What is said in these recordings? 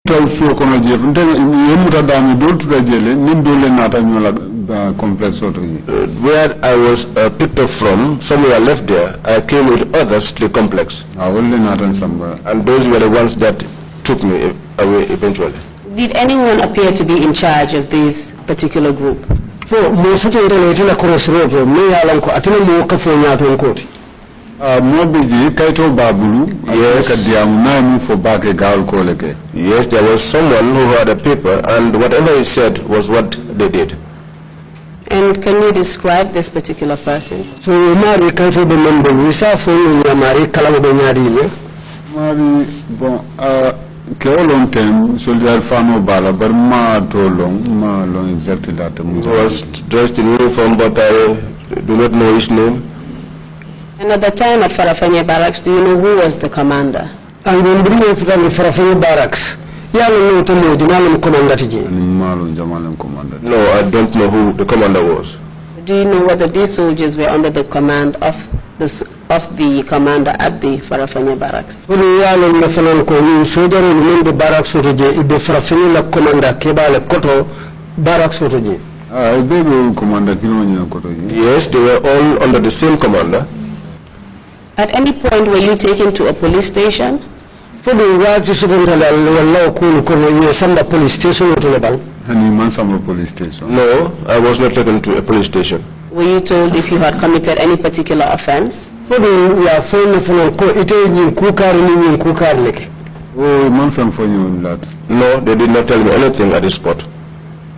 also kono jef yemuta dami dol tuta jele nin dole nata nyola complex auto. Where I was picked up from, somewhere I left there, I came with others to the complex. And those were the ones that took me away eventually. Did anyone appear to be in charge of this particular group? For most of the crossroad, me alanko atene mo kafo nyato nkoti. Mobiji kaito babulu. Yes, there was someone who had a paper, and whatever he said was what they did. And can you describe this particular person? So mari kaito be member visa for mari kala be nyari mari bon keolon tem soldier fano bala bar ma to long exactly that he was dressed in uniform, but I do not know his name. And at the time at Farafanya Barracks, do you know who was the commander? And when we went to Farafanya Barracks, no, I don't know who the commander was. Do you know whether these soldiers were under the command of the commander at the Farafanya Barracks? Yes, they were all under the same commander. At any point were you taken to a police station? For the work to police station. No, I was not taken to a police station. Were you told if you had committed any particular offense? No, they did not tell me anything at this spot.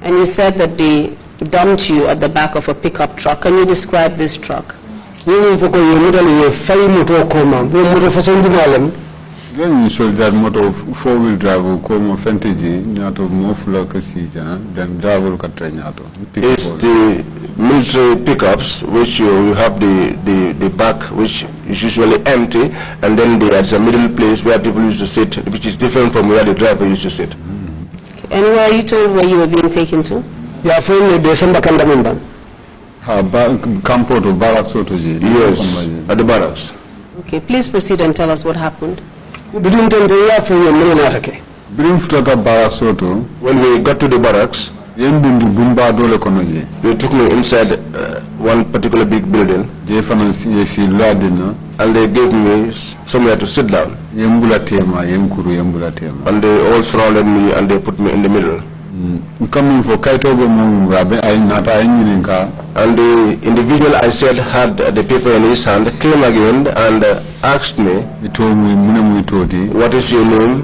And you said that they dumped you at the back of a pickup truck. Can you describe this truck? Then you should that motor four-wheel drive come fantasy nato mofla kasija then drive katranyato. It's the military pickups which you have the back which is usually empty, and then there's a middle place where people used to sit, which is different from where the driver used to sit. Okay. And where are you told where you were being taken to? Yeah, for December Kandamimba. Campo to barracks or to yes, at the barracks. Okay, please proceed and tell us what happened. When we got to the barracks, they took me inside one particular big building, and they gave me somewhere to sit down. And they all surrounded me and they put me in the middle. Coming for Kaitobo and the individual I said had the paper in his hand came again and asked me, what is your name?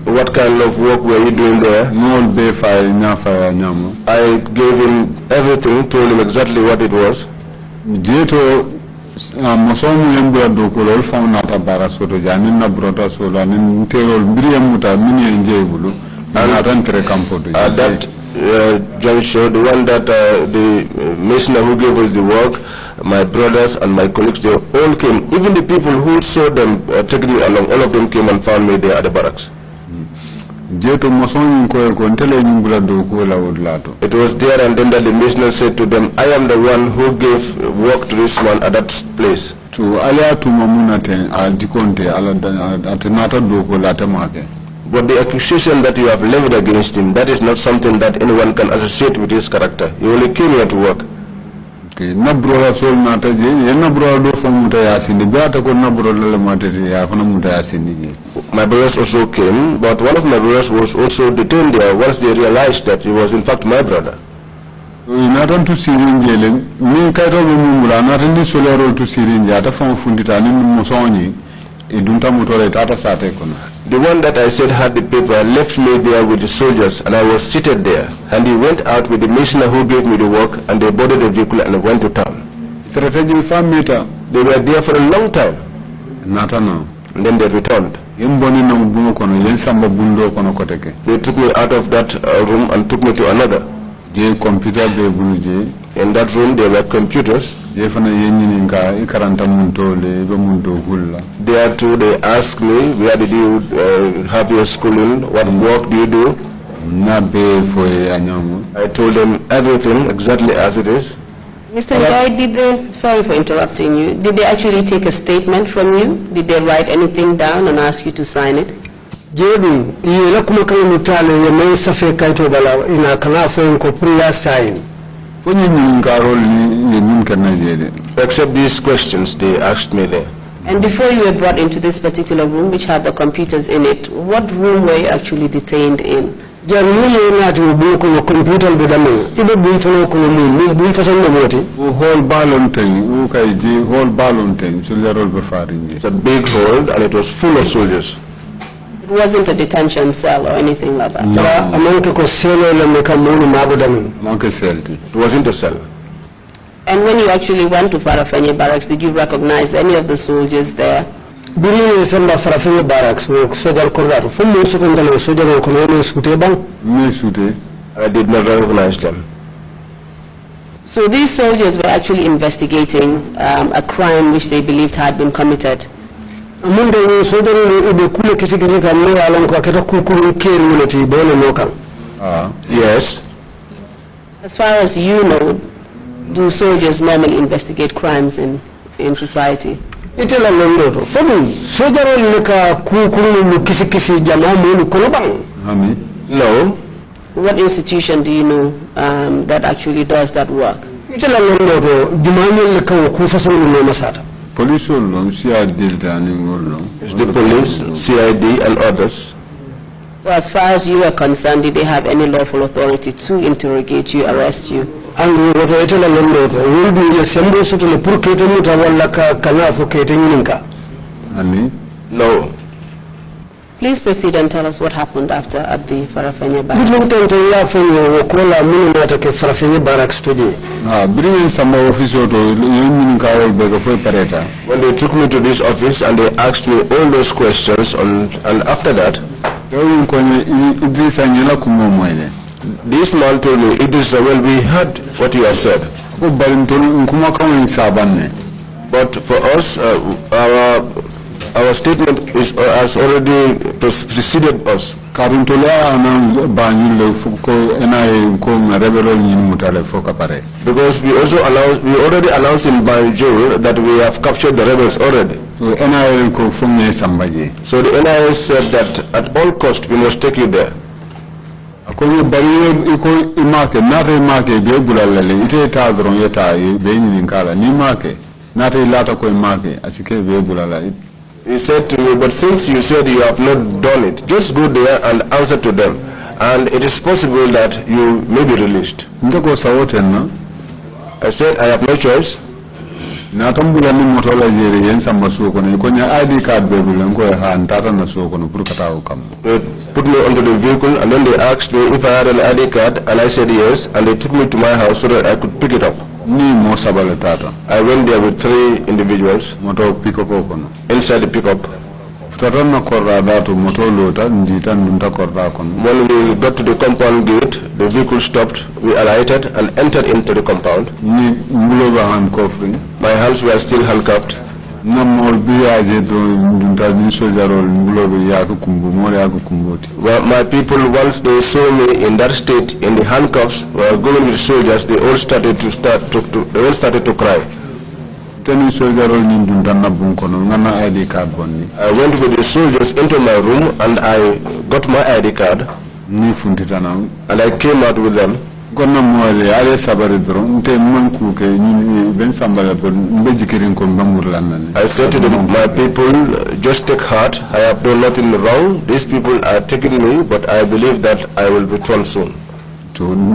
What kind of work were you doing there? I gave him everything, told him exactly what it was. And that juncture, the one that the missioner who gave us the work, my brothers and my colleagues, they all came. Even the people who saw them taking me along, all of them came and found me there at the barracks. It was there and then that the missioner said to them, I am the one who gave work to this man at that place. But the accusation that you have leveled against him, that is not something that anyone can associate with his character. He only came here to work. Okay. My brothers also came, but one of my brothers was also detained there once they realized that he was in fact my brother. The one that I said had the paper left me there with the soldiers, and I was seated there, and he went out with the missioner who gave me the work, and they boarded the vehicle and went to town. They were there for a long time. And then they returned. They took me out of that room and took me to another. In that room there were computers. There too they asked me, where did you have your schooling, what work do you do? I told them everything exactly as it is. Mr. Njie, did they, sorry for interrupting you, did they actually take a statement from you? Did they write anything down and ask you to sign it? jedu yela kuma kan mutale ya mai safe kaito bala ina kana fo ko priya sign except these questions they asked me there. And before you were brought into this particular room, which had the computers in it, what room were you actually detained in? The whole ballon thing, whole ballon thing, It's a big hall and it was full of soldiers. It wasn't a detention cell or anything like that. No. It wasn't a cell. And when you actually went to Farafenye barracks, did you recognize any of the soldiers there? I did not recognize them. So these soldiers were actually investigating a crime which they believed had been committed. Yes. As far as you know, do soldiers normally investigate crimes in society? No. What institution do you know that actually does that work? Police, CID, It's the police, CID, and others. So as far as you are concerned, did they have any lawful authority to interrogate you, arrest you? No. Please proceed and tell us what happened after at the Farafenye barracks. When they took me to this office and they asked me all those questions, and after that, this man told me, Edrisa, well, we heard what you have said. But for us, our statement has already preceded us. Because we already announced in Banjul that we have captured the rebels already. So the NIS said that at all cost we must take you there. He said to me, but since you said you have not done it, just go there and answer to them. And it is possible that you may be released. I said, I have no choice. They put me onto the vehicle and then they asked me if I had an ID card, and I said yes, and they took me to my house so that I could pick it up. I went there with 3 individuals inside the pickup. When we got to the compound gate, the vehicle stopped, we alighted and entered into the compound. My hands were still handcuffed. Well, my people, once they saw me in that state, in the handcuffs, were going with soldiers, they all started to cry. I went with the soldiers into my room and I got my ID card and I came out with them. I said to them, my people, just take heart, I have done nothing wrong. These people are taking me, but I believe that I will return soon. So that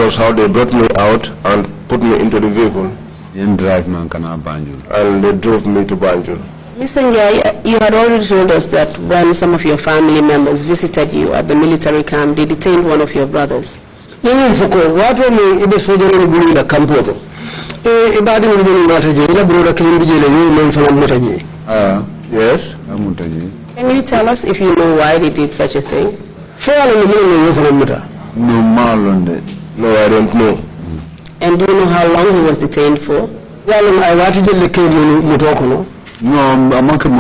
was how they brought me out and put me into the vehicle. And they drove me to Banjul. Mr. Njie, you had already told us that when some of your family members visited you at the military camp, they detained one of your brothers. Yes? Can you tell us if you know why they did such a thing? No, I don't know. And do you know how long he was detained for? No, I'm not going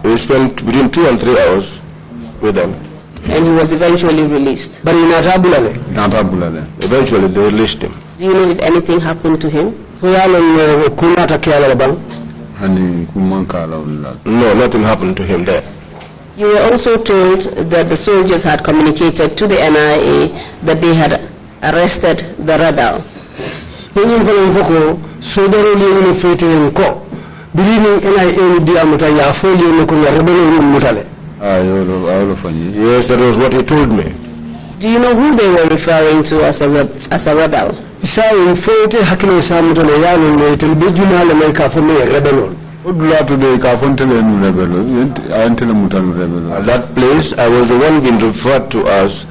We spent between 2 and 3 hours with them. And he was eventually released. Eventually they released him. Do you know if anything happened to him? No, nothing happened to him there. You were also told that the soldiers had communicated to the NIA that they had arrested the rebel. Yes, that was what he told me. Do you know who they were referring to as a rebel? At that place, I was the one being referred to as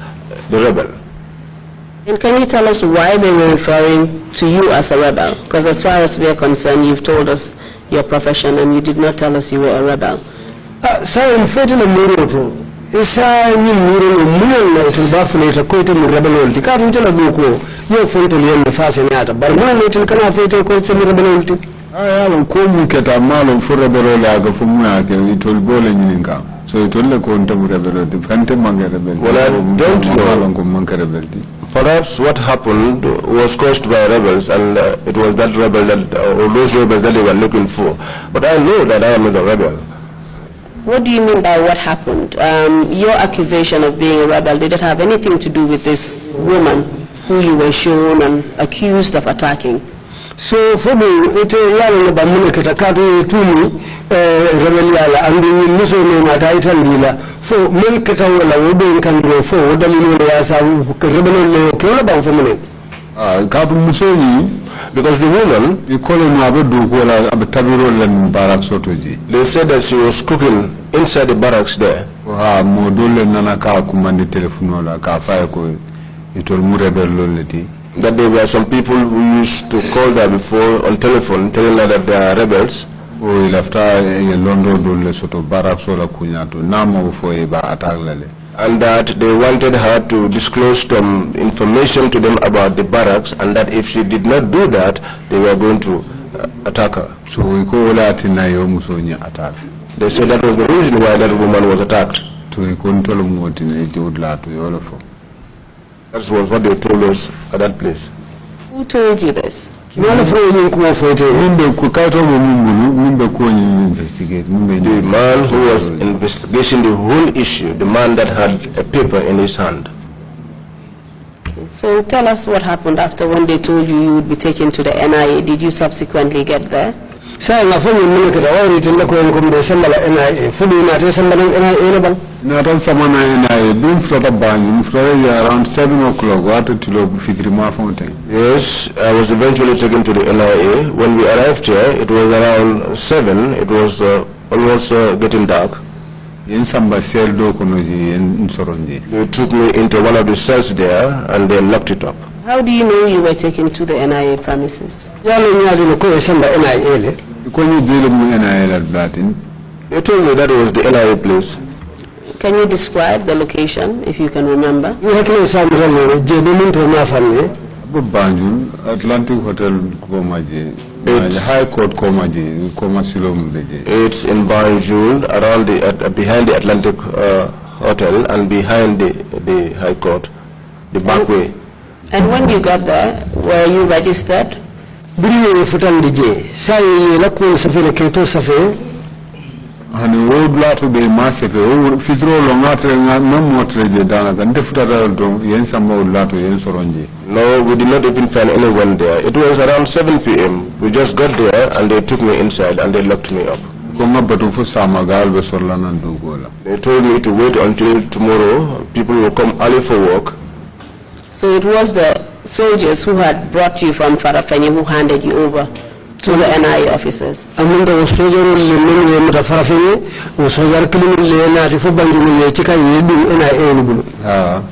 the rebel. And can you tell us why they were referring to you as a rebel? Because as far as we are concerned, you've told us your profession and you did not tell us you were a rebel. So it will Well, I don't know. Perhaps what happened was caused by rebels, and it was that rebel that, or those rebels that they were looking for. But I know that I am not a rebel. What do you mean by what happened? Your accusation of being a rebel, did it have anything to do with this woman who you were shown and accused of attacking? So for me, it is a katakatu tumi rebelliala and we miso no mataitan dila for men katawala wobe kandro for dalilo ya sa rebello keola ba for men kabu musoni Because the woman, they said that she was cooking inside the barracks there. That there were some people who used to call her before on telephone, telling her that they are rebels. And that they wanted her to disclose some information to them about the barracks, and that if she did not do that, they were going to attack her. So they said that was the reason why that woman was attacked. That was what they told us at that place. Who told you this? The man who was investigating the whole issue, the man that had a paper in his hand. So tell us what happened after when they told you you would be taken to the NIA. Did you subsequently get there? NIA around 7 o'clock. Yes, I was eventually taken to the NIA. When we arrived here, it was around 7. It was almost getting dark. They took me into one of the cells there and they locked it up. How do you know you were taken to the NIA premises? They told me that it was the NIA place. Can you describe the location, if you can remember? Atlantic Hotel Komaji. High Court Komaji, Komasilom. It's in Banjul, around the behind the Atlantic Hotel and behind the High Court, the back way. And when you got there, were you registered? And the road lot will be massive. Fitro Longatre, Mamotreje, Danaga, and the Futadal, Yensamo Lato, Yensoronji. No, we did not even find anyone there. It was around 7 p.m. We just got there and they took me inside and they locked me up. They told me to wait until tomorrow. People will come early for work. So it was the soldiers who had brought you from Farafenni who handed you over to the NIA officers.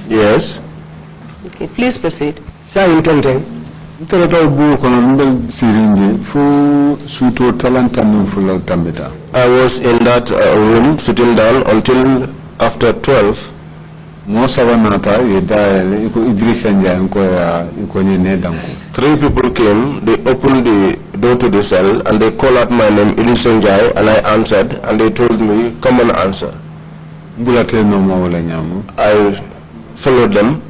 Yes. Okay, please proceed. I was in that room sitting down until after 12. Three people came, they opened the door to the cell and they called out my name, Edrisa, Njie, and I answered and they told me, come and answer. I followed them.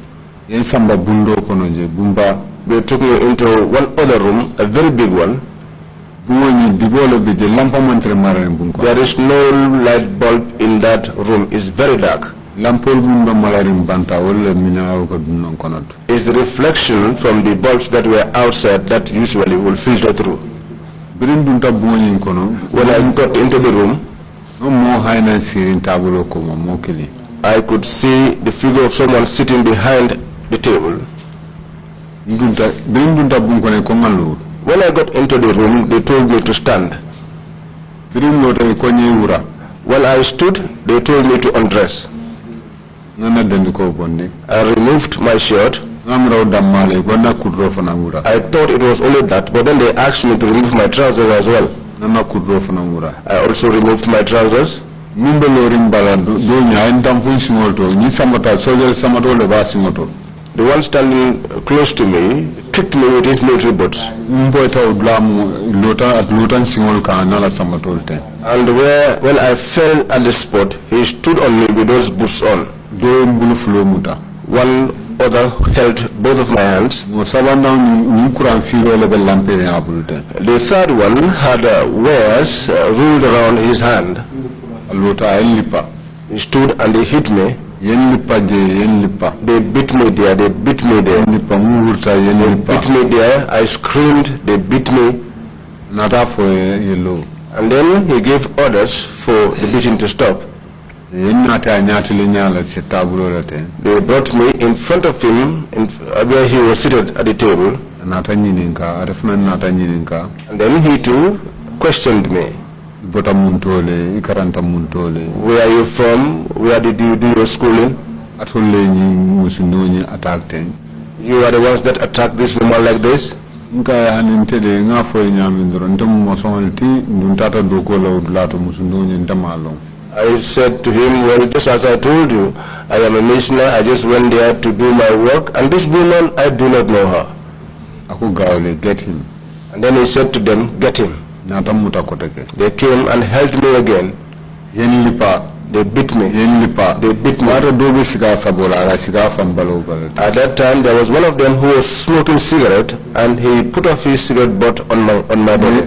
they took me into one other room, a very big one. There is no light bulb in that room. It's very dark. It's the reflection from the bulbs that were outside that usually will filter through. When I got into the room, I could see the figure of someone sitting behind the table. When I got into the room, they told me to stand. When I stood, they told me to undress. I removed my shirt. I thought it was only that, but then they asked me to remove my trousers as well. I also removed my trousers. The one standing close to me kicked me with his military boots. And when I fell at the spot, he stood on me with those boots on. One other held both of my hands. The third one had wires ruled around his hand. He stood and he hit me. They beat me there, they beat me there. They beat me there, I screamed, they beat me. And then he gave orders for the beating to stop. They brought me in front of him, where he was seated at the table. And then he too questioned me. Where are you from? Where did you do your schooling? You are the ones that attacked this woman like this? I said to him, well, just as I told you, I am a missioner, I just went there to do my work, and this woman, I do not know her. Get him. And then he said to them, get him. They came and held me again. They beat me. They beat me. At that time, there was one of them who was smoking cigarette, and he put off his cigarette butt on my body.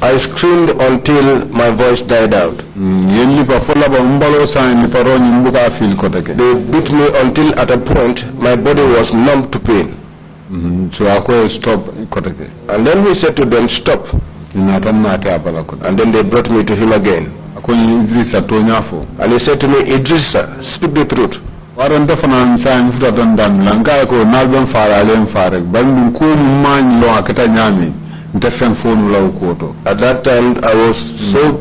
I screamed until my voice died out. They beat me until at a point my body was numb to pain. So I could stop. And then he said to them, stop. And then they brought me to him again. And he said to me, Edrisa, speak the truth. At that time, I was so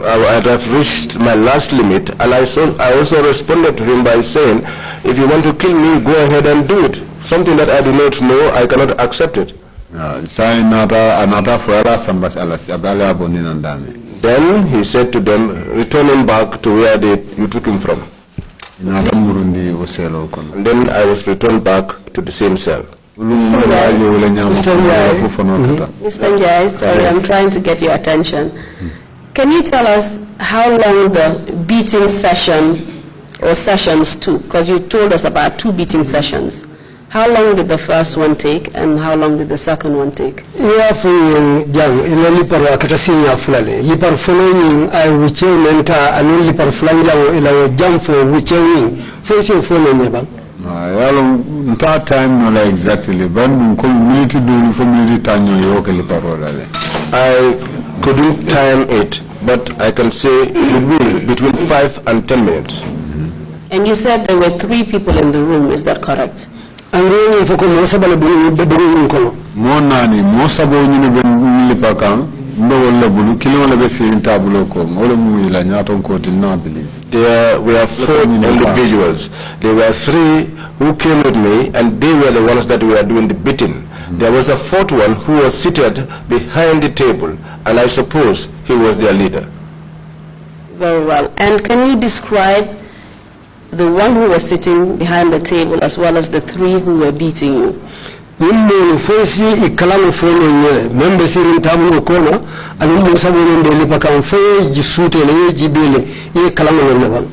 I have reached my last limit, and I also responded to him by saying, if you want to kill me, go ahead and do it. Something that I do not know, I cannot accept it. Then he said to them, return him back to where you took him from. And then I was returned back to the same cell. Mr. Njie, sorry, I'm trying to get your attention. Can you tell us how long the beating session or sessions took? Because you told us about 2 beating sessions. How long did the first one take, and how long did the second one take? Yeah, for young, lipar akatasinya fulale. Lipar following I wiche menta anu lipar fulanja ila jam for wiche wing. First follow neba. That time no exactly, but community do for military time yoke liparolale. I couldn't time it, but I can say it would be between 5 and 10 minutes. And you said there were 3 people in the room, is that correct? And then if you most about Monani, most of Lipakan, no level, kilo level in Tabulocom, Olomuila, Naton Court in Nabili. There were 4 individuals. There were 3 who came with me, and they were the ones that were doing the beating. There was a 4th one who was seated behind the table, and I suppose he was their leader. Very well. And can you describe the one who was sitting behind the table as well as the 3 who were beating you? First, ikalamu fono nye members in tabu kona alimu sabu nende lipa kamfe jisute le jibele ye kalamu nende.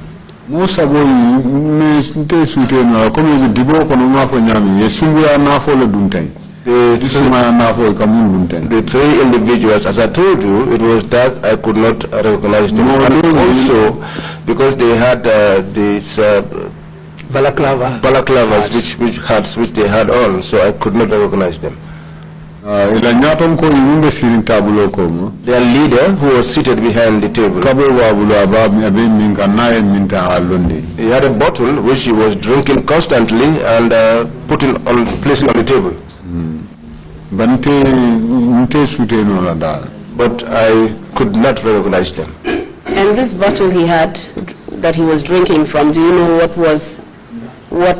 Most boy me te sute no comme je dibo ko no ma fo nyami ye sumbuya na fo le dunten. The three individuals, as I told you, it was dark, I could not recognize them. And also, because they had these balaclavas which they had on, so I could not recognize them. Their leader, who was seated behind the table, he had a bottle which he was drinking constantly and placing on the table. But I could not recognize them. And this bottle he had that he was drinking from, do you know what it was? He was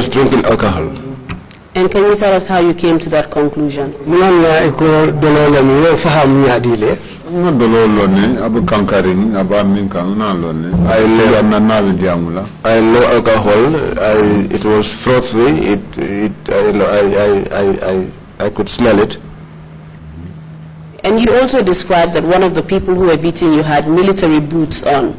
drinking alcohol. And can you tell us how you came to that conclusion? I know alcohol. It was frothy. I could smell it. And you also described that one of the people who were beating you had military boots on.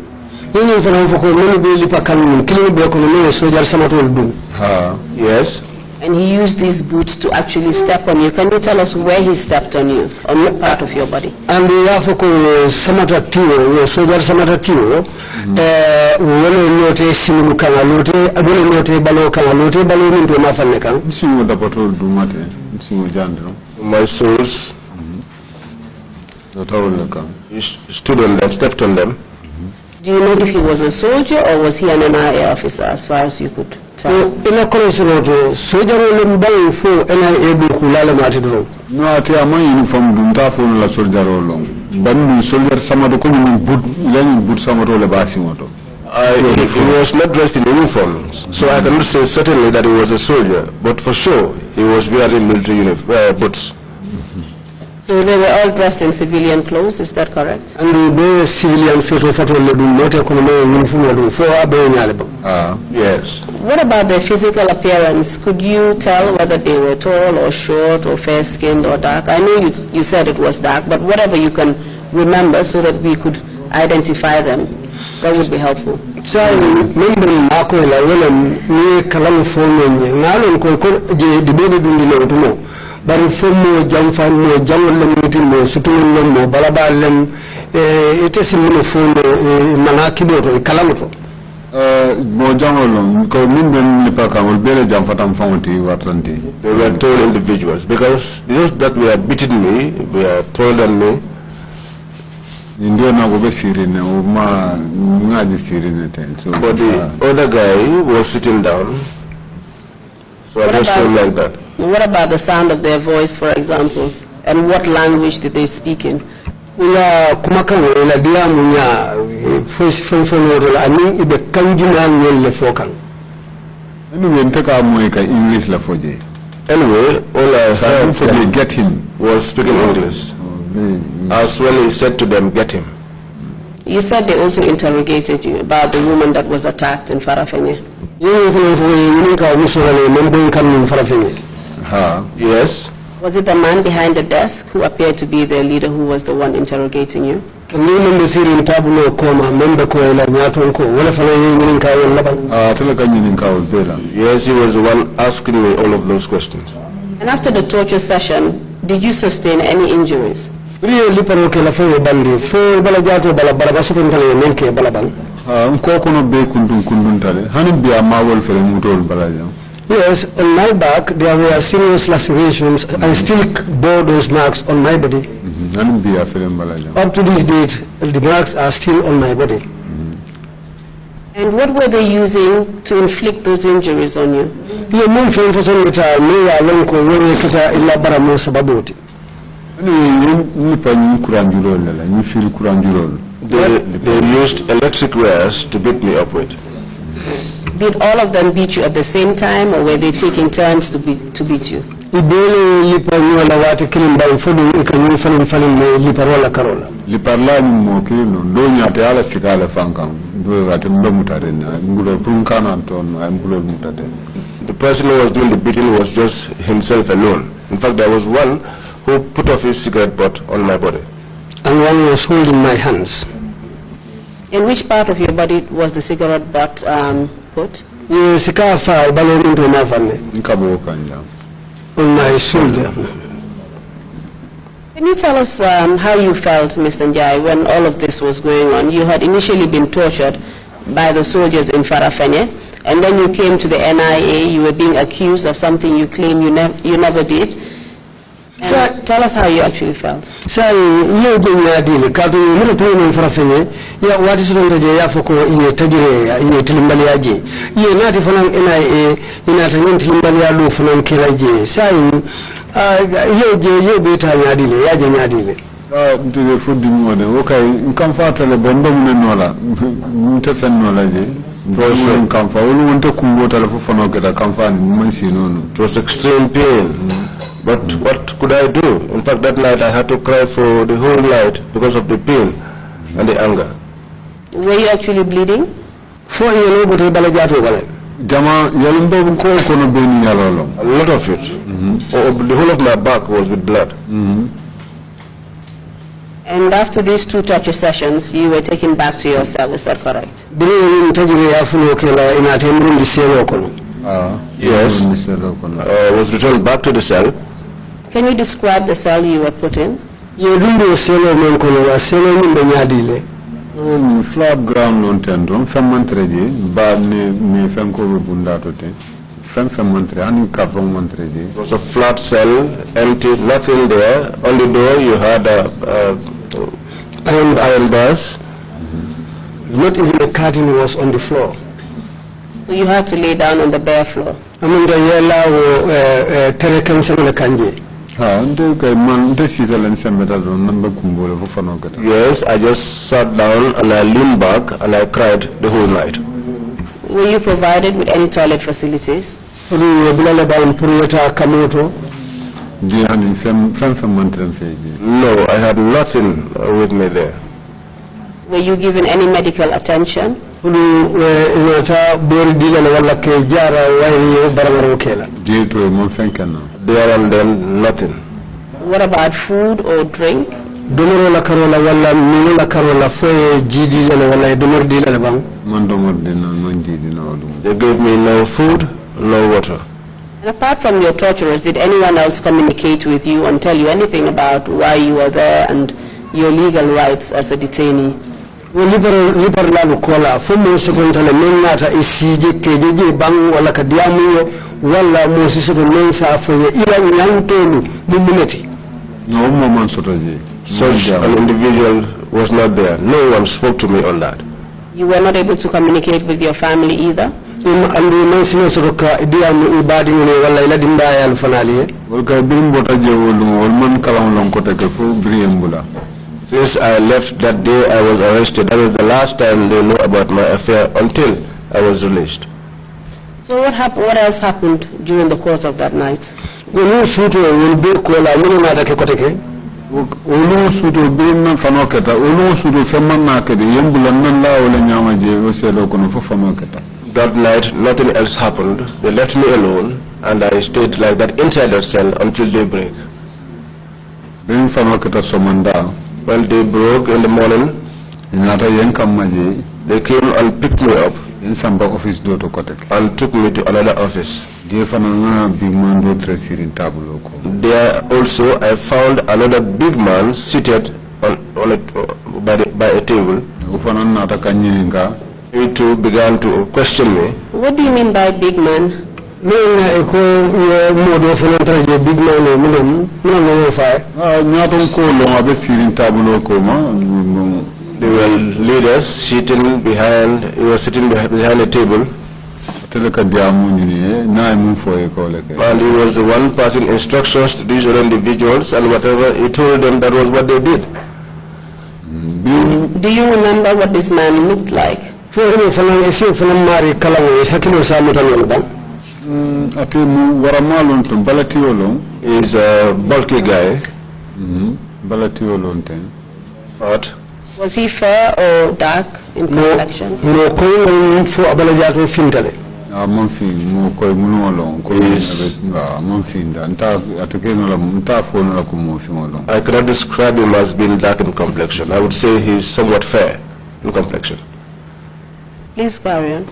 Yes. And he used these boots to actually step on you. Can you tell us where he stepped on you, on what part of your body? And we have a samata tiwo, soldier samata tiwo. Wale lote simu kanga lote, abule lote balo kanga lote balo mintu mafane kanga. Simu dapato dumate, simu jandro. My souls. He stood on them, stepped on them. Do you know if he was a soldier or was he an NIA officer, as far as you could tell? In a collection, soldier will be for NIA Bukulala Matidro. No, I tell my uniform, Duntafo, la soldier long. But soldier, some of the common boot, learning boot, some of the Basimoto. He was not dressed in uniform, so I cannot say certainly that he was a soldier, but for sure he was wearing military boots. So they were all dressed in civilian clothes, is that correct? And the civilian yes. What about their physical appearance? Could you tell whether they were tall or short or fair-skinned or dark? I know you said it was dark, but whatever you can remember so that we could identify them, that would be helpful. Bari fomo jamfan mo jamol le meeting mo sutulol mo balabalem ite simuno fondo manakibo to kalamoto mo jamol ko min ben le pakangol bele jamfatam fawti watranti. They were tall individuals because those that were beating me were taller than me. Indio na go be sirine o ma ngaji sirine ten. So but the other guy was sitting down. So I just felt like that. What about the sound of their voice, for example? And what language did they speak in? La kumakang la dia munya voice from la ani ibe kanjuna ngel le fokan. Anyway, ntaka moeka English la foje. Anyway, all I heard for me get him was speaking English. As well, he said to them, "Get him." You said they also interrogated you about the woman that was attacked in Farafenye. Yes. Was it the man behind the desk who appeared to be their leader who was the one interrogating you? Yes, he was the one asking me all of those questions. And after the torture session, did you sustain any injuries? Yes, on my back there were serious lacerations. I still bore those marks on my body. Up to this date, the marks are still on my body. And what were they using to inflict those injuries on you? They used electric wires to beat me up with. Did all of them beat you at the same time, or were they taking turns to beat you? The person who was doing the beating was just himself alone. In fact, there was one who put off his cigarette butt on my body. And one was holding my hands. In which part of your body was the cigarette butt put? Yes, on my shoulder. Can you tell us how you felt, Mr. Njie, when all of this was going on? You had initially been tortured by the soldiers in Farafenye, and then you came to the NIA, you were being accused of something you claim you never did. So tell us how you actually felt. Sai ye dunya dile kadu mura to no Farafenye ya wati so ndeje ya foko ine tajire ine tilimbali aje ye nati fanan NIA ina tanyin tilimbali ya lu fanan kiraje sai ye beta nyadile ya je nyadile mtege fudi mwone okay nkamfata le bondo mnenola mtefen nola je boso nkamfa ulu wonte kumbota le fofano keta kamfani mmansi nono. It was extreme pain. But what could I do? In fact, that night I had to cry for the whole night because of the pain and the anger. Were you actually bleeding? Jama yalumbo ko kono beni yalolo. A lot of it. The whole of my back was with blood. And after these 2 torture sessions, you were taken back to your cell, is that correct? Yes. I was returned back to the cell. Can you describe the cell you were put in? Flat ground non tendron fermentreje ba ne fenko bundato te fermentre ani carton mantreje. It was a flat cell, empty, nothing there. On the door you had iron bars. Not even a curtain was on the floor. So you had to lay down on the bare floor. Amunda yela wo Trrc semele kanje. Yes, I just sat down and I leaned back and I cried the whole night. Were you provided with any toilet facilities? No, I had nothing with me there. Were you given any medical attention? There and then, nothing. What about food or drink? They gave me no food, no water. And apart from your torturers, did anyone else communicate with you and tell you anything about why you were there and your legal rights as a detainee? Such an individual was not there. No one spoke to me on that. You were not able to communicate with your family either? Since I left that day I was arrested, that was the last time they know about my affair until I was released. So what else happened during the course of that night? That night nothing else happened. They left me alone and I stayed like that inside that cell until daybreak. When they broke in the morning, they came and picked me up and took me to another office. There also I found another big man seated by a table. He too began to question me. What do you mean by big man? They were leaders sitting behind. He was sitting behind a table. And he was the one passing instructions to these other individuals, and whatever he told them, that was what they did. Do you remember what this man looked like? He's a bulky guy. But was he fair or dark in complexion? Monfin, mo koy munolong, koy monfin da. Nta phone la kumofin. I cannot describe him as being dark in complexion. I would say he's somewhat fair in complexion. Please carry on.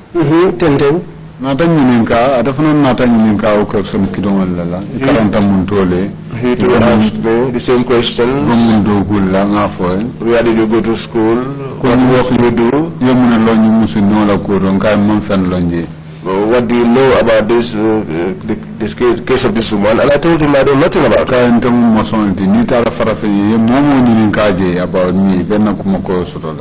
Tenten. Nata nyininka, adafuna nata nyininka o question kidon lala. Ikaranta muntole. He too asked me the same question. Mundo gulla ngafo. Where did you go to school? What work do you do? Yemuna lonyi musu nola ko ronka monfen lonje. What do you know about this this case of this woman? And I told him I know nothing about her.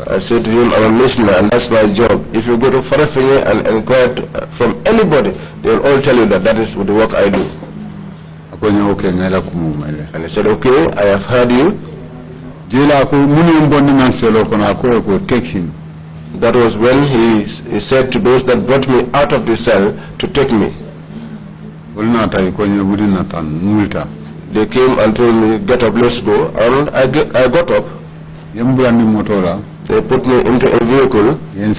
I said to him, I'm a missioner and that's my job. If you go to Farafenye and inquire from anybody, they'll all tell you that that is the work I do. And he said, okay, I have heard you. Take him. That was when he said to those that brought me out of the cell to take me. They came and told me, get up, let's go. And I got up. They put me into a vehicle. They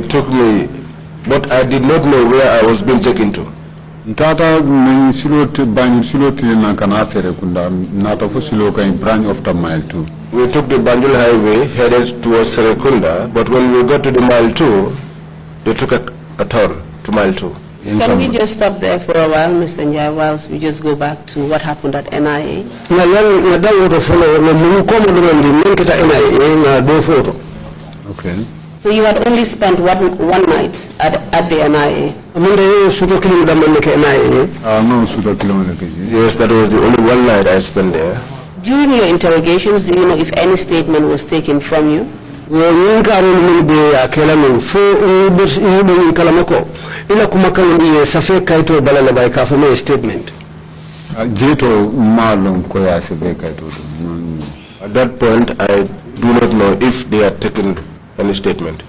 took me, but I did not know where I was being taken to. Branch after mile 2. We took the Banjul highway headed towards Serekunda, but when we got to the mile 2, they took a turn to mile 2. Can we just stop there for a while, Mr. Njie, whilst we just go back to what happened at NIA? Okay. So you had only spent one night at the NIA? Yes, that was the only one night I spent there. During your interrogations, do you know if any statement was taken from you? Statement. At that point, I do not know if they had taken any statement.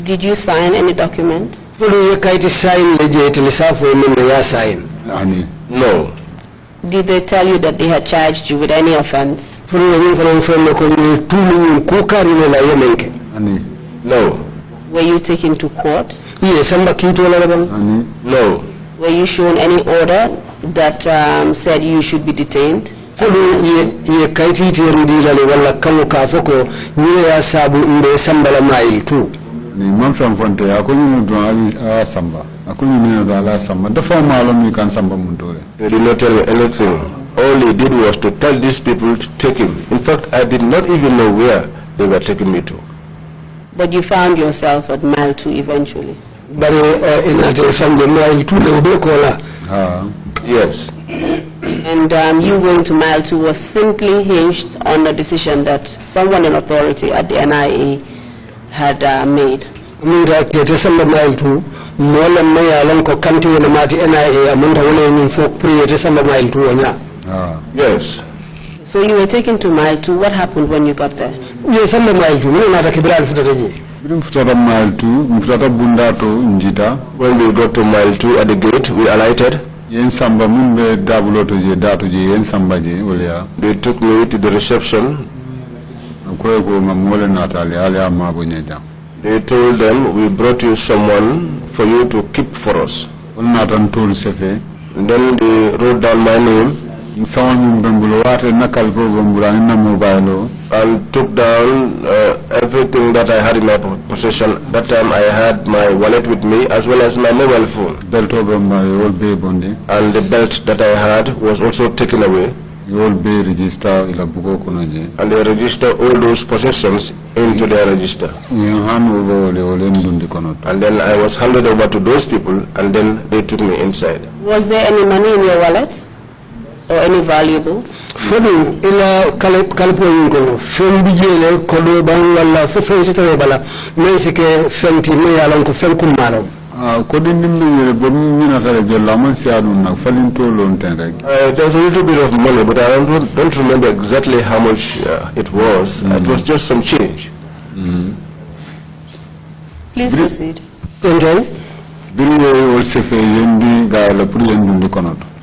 Did you sign any document? No. Did they tell you that they had charged you with any offense? No. Were you taken to court? No. Were you shown any order that said you should be detained? They did not tell me anything. All they did was to tell these people to take him. In fact, I did not even know where they were taking me to. But you found yourself at mile 2 eventually? Yes. And you going to mile 2 was simply hinged on the decision that someone in authority at the NIA had made? Yes. So you were taken to mile 2. What happened when you got there? Yes, mile 2, when we got to mile 2 at the gate, we alighted. They took me to the reception. They told them, we brought you someone for you to keep for us. And then they wrote down my name and took down everything that I had in my possession. That time I had my wallet with me as well as my mobile phone. And the belt that I had was also taken away. And they register all those possessions into their register. And then I was handed over to those people and then they took me inside. Was there any money in your wallet? Or any valuables? There's a little bit of money, but I don't remember exactly how much it was. It was just some change. Please proceed.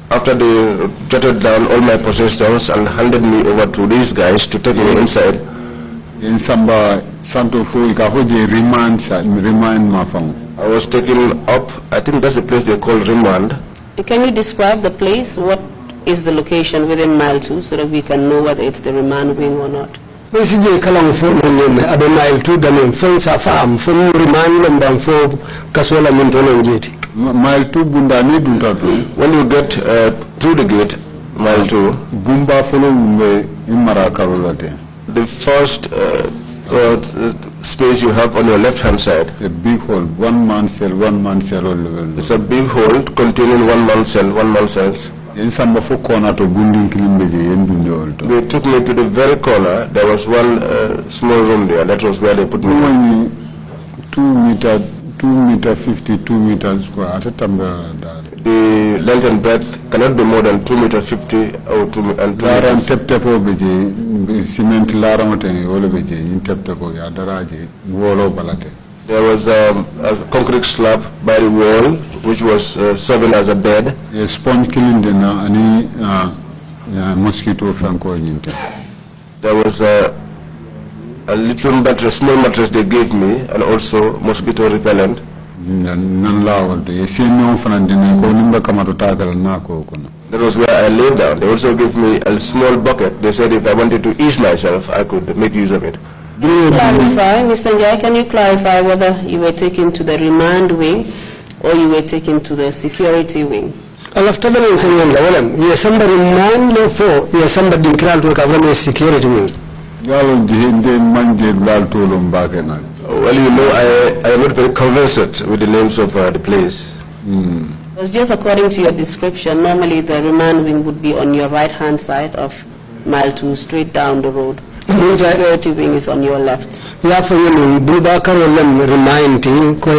After they jotted down all my possessions and handed me over to these guys to take me inside, I was taken up, I think that's the place they call remand. Can you describe the place? What is the location within mile 2 so that we can know whether it's the remand wing or not? Mesije kalang fo nene abe mile 2 damen fon sa fam fon remand lambam fo kasola mintono njeti. Mile 2 bunda ni dunta tu. When you get through the gate, mile 2, Bumba follow imara karolate. the first space you have on your left-hand side. It's a big hole, one man cell all level. It's a big hole containing one-man cells. In some of corner to bunding kilimbeje yen bunde olto. They took me to the very corner. There was one small room there. That was where they put me. 2 meter 50, 2 meters square. At a time The length and breadth cannot be more than 2 meter 50 or 2 and 2 Laran meters. tep beje cement laran wote ole beje in tep ya daraje wolo balate. There was a concrete slab by the wall, which was serving as a bed. A sponge killing dena ani mosquito fanko nyinte. There was a little mattress, small mattress they gave me, and also mosquito repellent. Nan lawol to ye senno fanan dina ko nimba kamato tagal na ko kono. That was where I lay down. They also gave me a small bucket. They said if I wanted to ease myself, I could make use of it. Clarify, Mr. Njie, can you clarify whether you were taken to the remand wing or you were taken to the security wing? Alafta bana nsanyanda walam ye somebody man lo fo ye somebody kral to kavra security wing. Yalo jihinde manje blal tolo mbake na. Well, you know, I am not very conversant with the names of the place. It was just according to your description. Normally, the remand wing would be on your right-hand side of mile 2, straight down the road. The security wing is on your left. Ya fo yenu Bubakar walam remind ko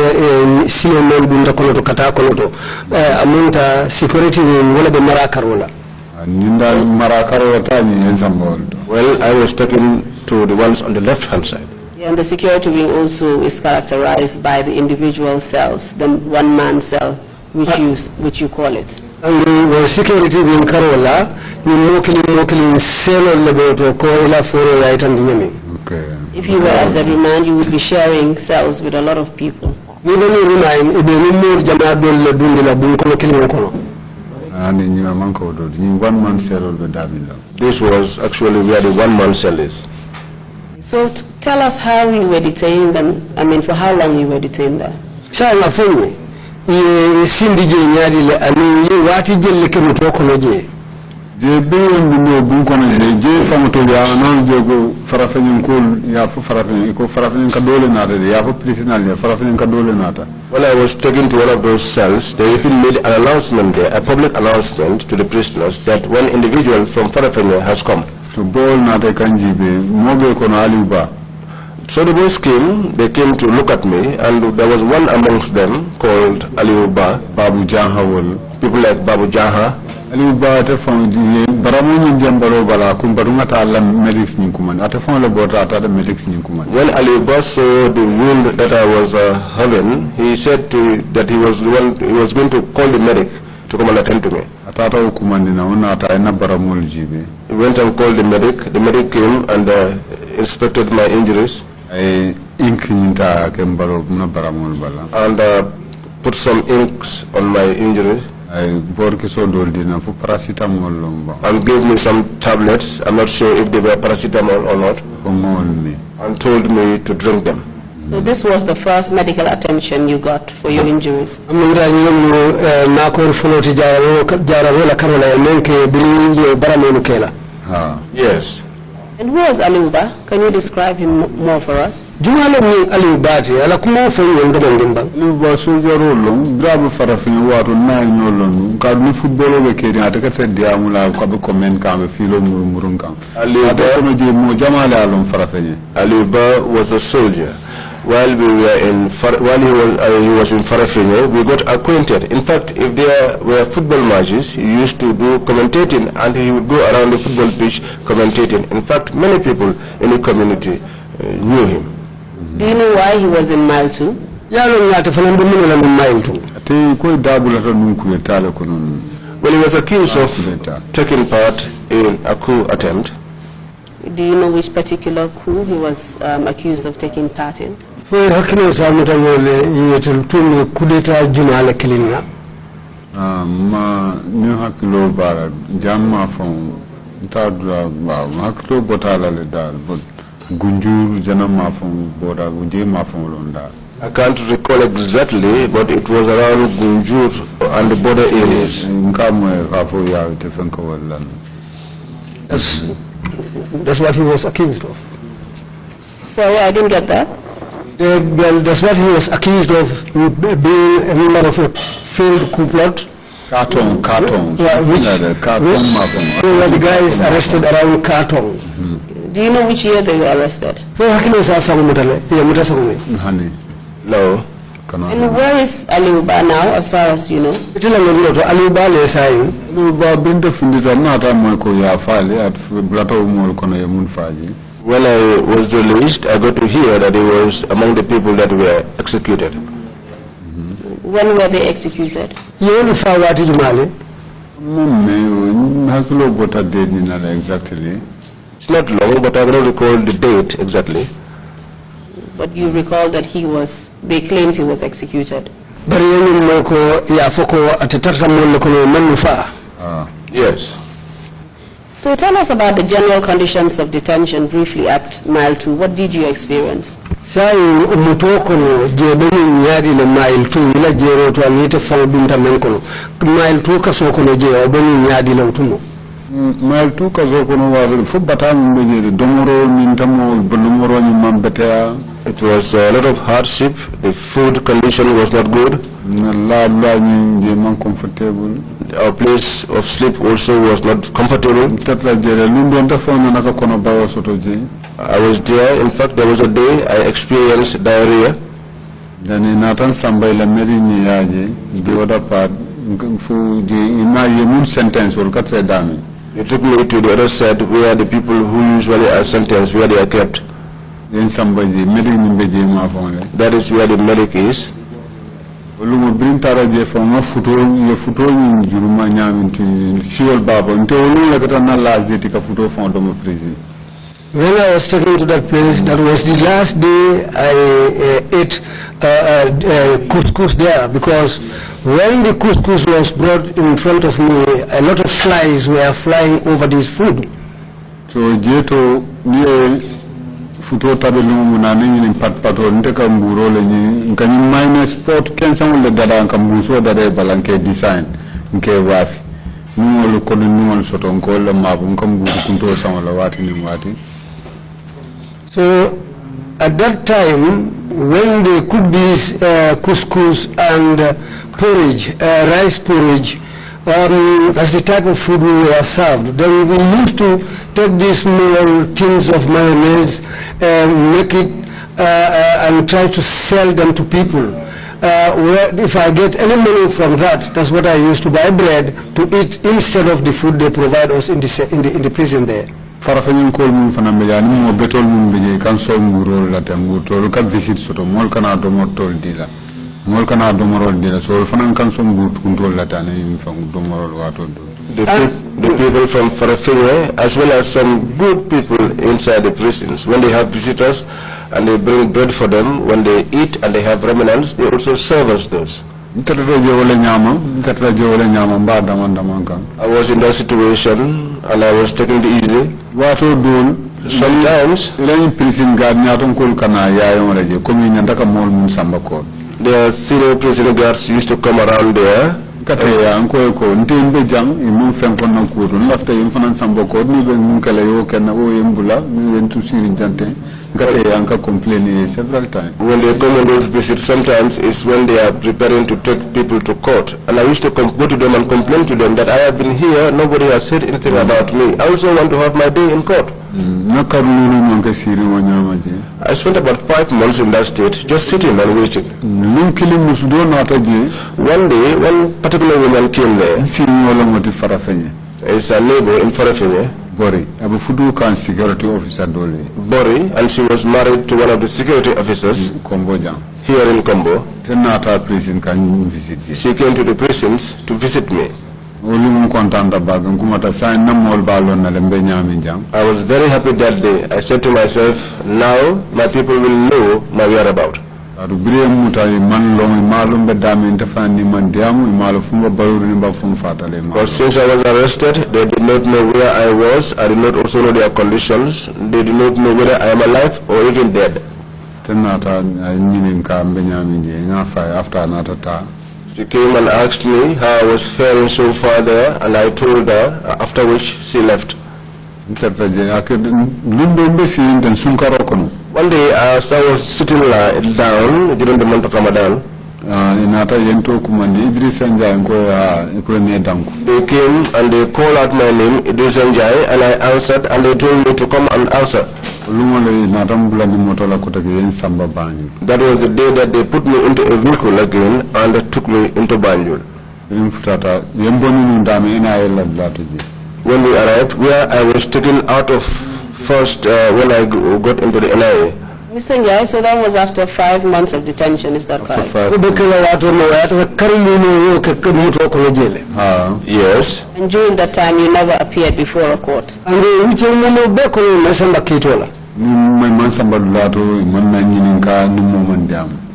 sino non bunda kono to kata kono to amunta security wing wala be marakar wala. Ninda marakaro tani ensambol. Well, I was taken to the ones on the left-hand side. Yeah, and the security wing also is characterized by the individual cells, the one-man cell, which you call it. And the security wing karola ni mokili selo lebo ko ila foro ya itandiyemi. Okay. If you were at the remand, you would be sharing cells with a lot of people. Ni bani remind ibe rumur jama dole dundi la bun kono kili kono. Ani nyima manko do ni one man cell be dabila. This was actually where the one-man cell is. So tell us how you were detained and for how long you were detained there. Sha la fonye ye sindi je nyari le ani ye wati jelle ke mutoko no je. Je be no bun kono je famoto ya non je go farafenyen ko ya fu farafenyen ko farafenyen ka dole na de ya fu prisoner ya farafenyen ka dole na ta. When I was taken to one of those cells, they even made an announcement there, a public announcement to the prisoners that one individual from Farafenye has come. To bol na te kanjibe mobe kono aliuba. So the boys came, they came to look at me, and there was one amongst them called Aliuba. Babu Jaha wol. People like Babu Jaha. Aliuba te found baramu ni jambalo bala kumbarunga ta ala medics ni kuman. Ate found le bota ta the medics ni kuman. When Aliuba saw the wound that I was having, he said that he was going to call the medic to come and attend to me. Atata ukumani na una ata ena baramu jibe. He went and called the medic. The medic came and inspected my injuries. Ink ninta kembalo na baramu bala. And put some inks on my injuries. And gave me some tablets. I'm not sure if they were paracetamol or not. And told me to drink them. So this was the first medical attention you got for your injuries? Yes. And who was Aliuba? Can you describe him more for us? Aliuba soldier long, grab farafin water 9 long, Carni football over Kenya, I take a diamula, Kabu comment, Kam, Philo Murunga. Aliuba was a soldier. While we were he was in Farafenye, we got acquainted. In fact, if there were football matches, he used to do commentating, and he would go around the football pitch commentating. In fact, many people in the community knew him. Do you know why he was in mile 2? Well, he was accused of taking part in a coup attempt. Do you know which particular coup he was accused of taking part in? fo hakino sa mutangole yetel tumi kudeta jumala kilinga ma ni hakilo bara jamma fon tadra ba hakilo botala le dal but gunjur jana ma fon boda gunje ma fon londa. I can't recall exactly, but it was around Gunjur and the border areas. That's what he was accused of. Sorry, I didn't get that. Well, that's what he was accused of, being a member of a failed coup plot. Carton. Which were the guys arrested around Carton. Do you know which year they were arrested? Honey. No. And where is Aliuba now, as far as you know? When I was released, I got to hear that he was among the people that were executed. When were they executed? Exactly. It's not long, but I don't recall the date exactly. But you recall that they claimed he was executed. Yes. So tell us about the general conditions of detention briefly at Mile 2. What did you experience? Mile 2 Mile 2 kazokono wazo fu batam beje domoro nintamo bolomoro ni mambetea. It was a lot of hardship. The food condition was not good. Comfortable. Our place of sleep also was not comfortable. I was there. In fact, there was a day I experienced diarrhea. Then Nathan Sambay la meri the other part for the sentence will cut down. They took me to the other side where the people who usually are sentenced, where they are kept. Then somebody that is where the medic is. When I was taken to that place, that was the last day I ate couscous there, because when the couscous was brought in front of me, a lot of flies were flying over this food. So Jeto near futo tabe lumu na nini patpato nteka mburo le nini nkanyi minus sport kensa wale dada nkambuso dada balanke design nke wafi numo kodu numo soto nkola mabu nkamburu kunto samala wati ni mwati. So at that time, when they cooked this couscous and porridge, rice porridge, that's the type of food we were served. Then we used to take these small tins of mayonnaise, make it and try to sell them to people. If I get any money from that, that's what I used to buy bread to eat instead of the food they provide us in the prison there. Farafenyin kol mun fana be yani mo betol mun be kan so nguro la tam tol ka visit soto mol kana do mo tol dila mol kana do mo rol dila so fana kan so ngur kun la tane mi fam do mo rol wato do the people from Farafenye as well as some good people inside the prisons, when they have visitors and they bring bread for them, when they eat and they have remnants, they also serve us those. I was in that situation and I was taking it easy. Sometimes the senior prison guards used to come around there. Several times. When they come on those visits, sometimes it's when they are preparing to take people to court. And I used to go to them and complain to them that I have been here, nobody has said anything about me. I also want to have my day in court. I spent about 5 months in that state, just sitting and waiting. One day, one particular woman came there. It's a neighbor in Farafenye. Bori, security officer dole. Bori, and she was married to one of the security officers here in Combo. Prison can visit. She came to the prisons to visit me. I was very happy that day. I said to myself, now my people will know my whereabouts. Because since I was arrested, they did not know where I was. I did not also know their conditions. They did not know whether I am alive or even dead. She came and asked me how I was faring so far there, and I told her, after which she left. One day, as I was sitting down during the month of Ramadan, they came and they called out my name, Edrisa Njie, and I answered, and they told me to come and answer. That was the day that they put me into a vehicle again and took me into Banjul. When we arrived, where I was taken out of first when I got into the NIA. Mr. Njie, so that was after 5 months of detention, is that correct? Yes. And during that time, you never appeared before a court?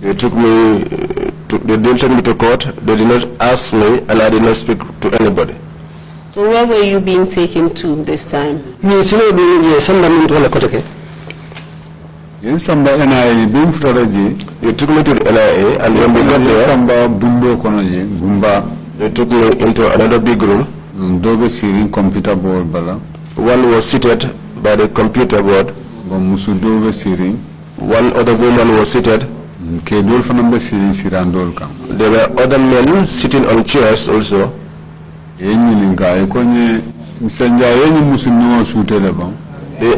They took me, they didn't take me to court, they did not ask me, and I did not speak to anybody. So where were you being taken to this time? They took me to the NIA, and when we got there, they took me into another big room. One was seated by the computer board. One other woman was seated. There were other men sitting on chairs also. They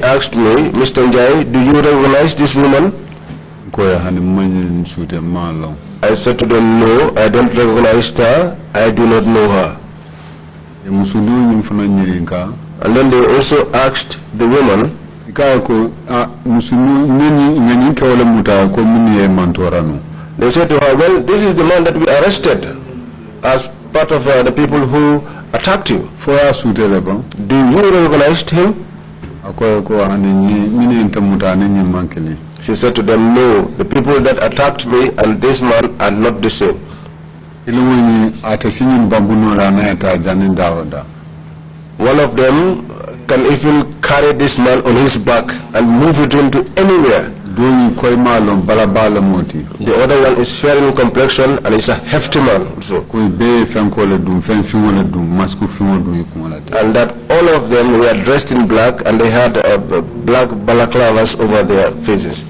asked me, Mr. Njie, do you recognize this woman? I said to them, no, I don't recognize her. I do not know her. And then they also asked the woman, they said to her, well, this is the man that we arrested as part of the people who attacked you. Do you recognize him? She said to them, no, the people that attacked me and this man are not the same. One of them can even carry this man on his back and move it into anywhere. The other one is fair in complexion and is a hefty man also. And that all of them were dressed in black and they had black balaclavas over their faces.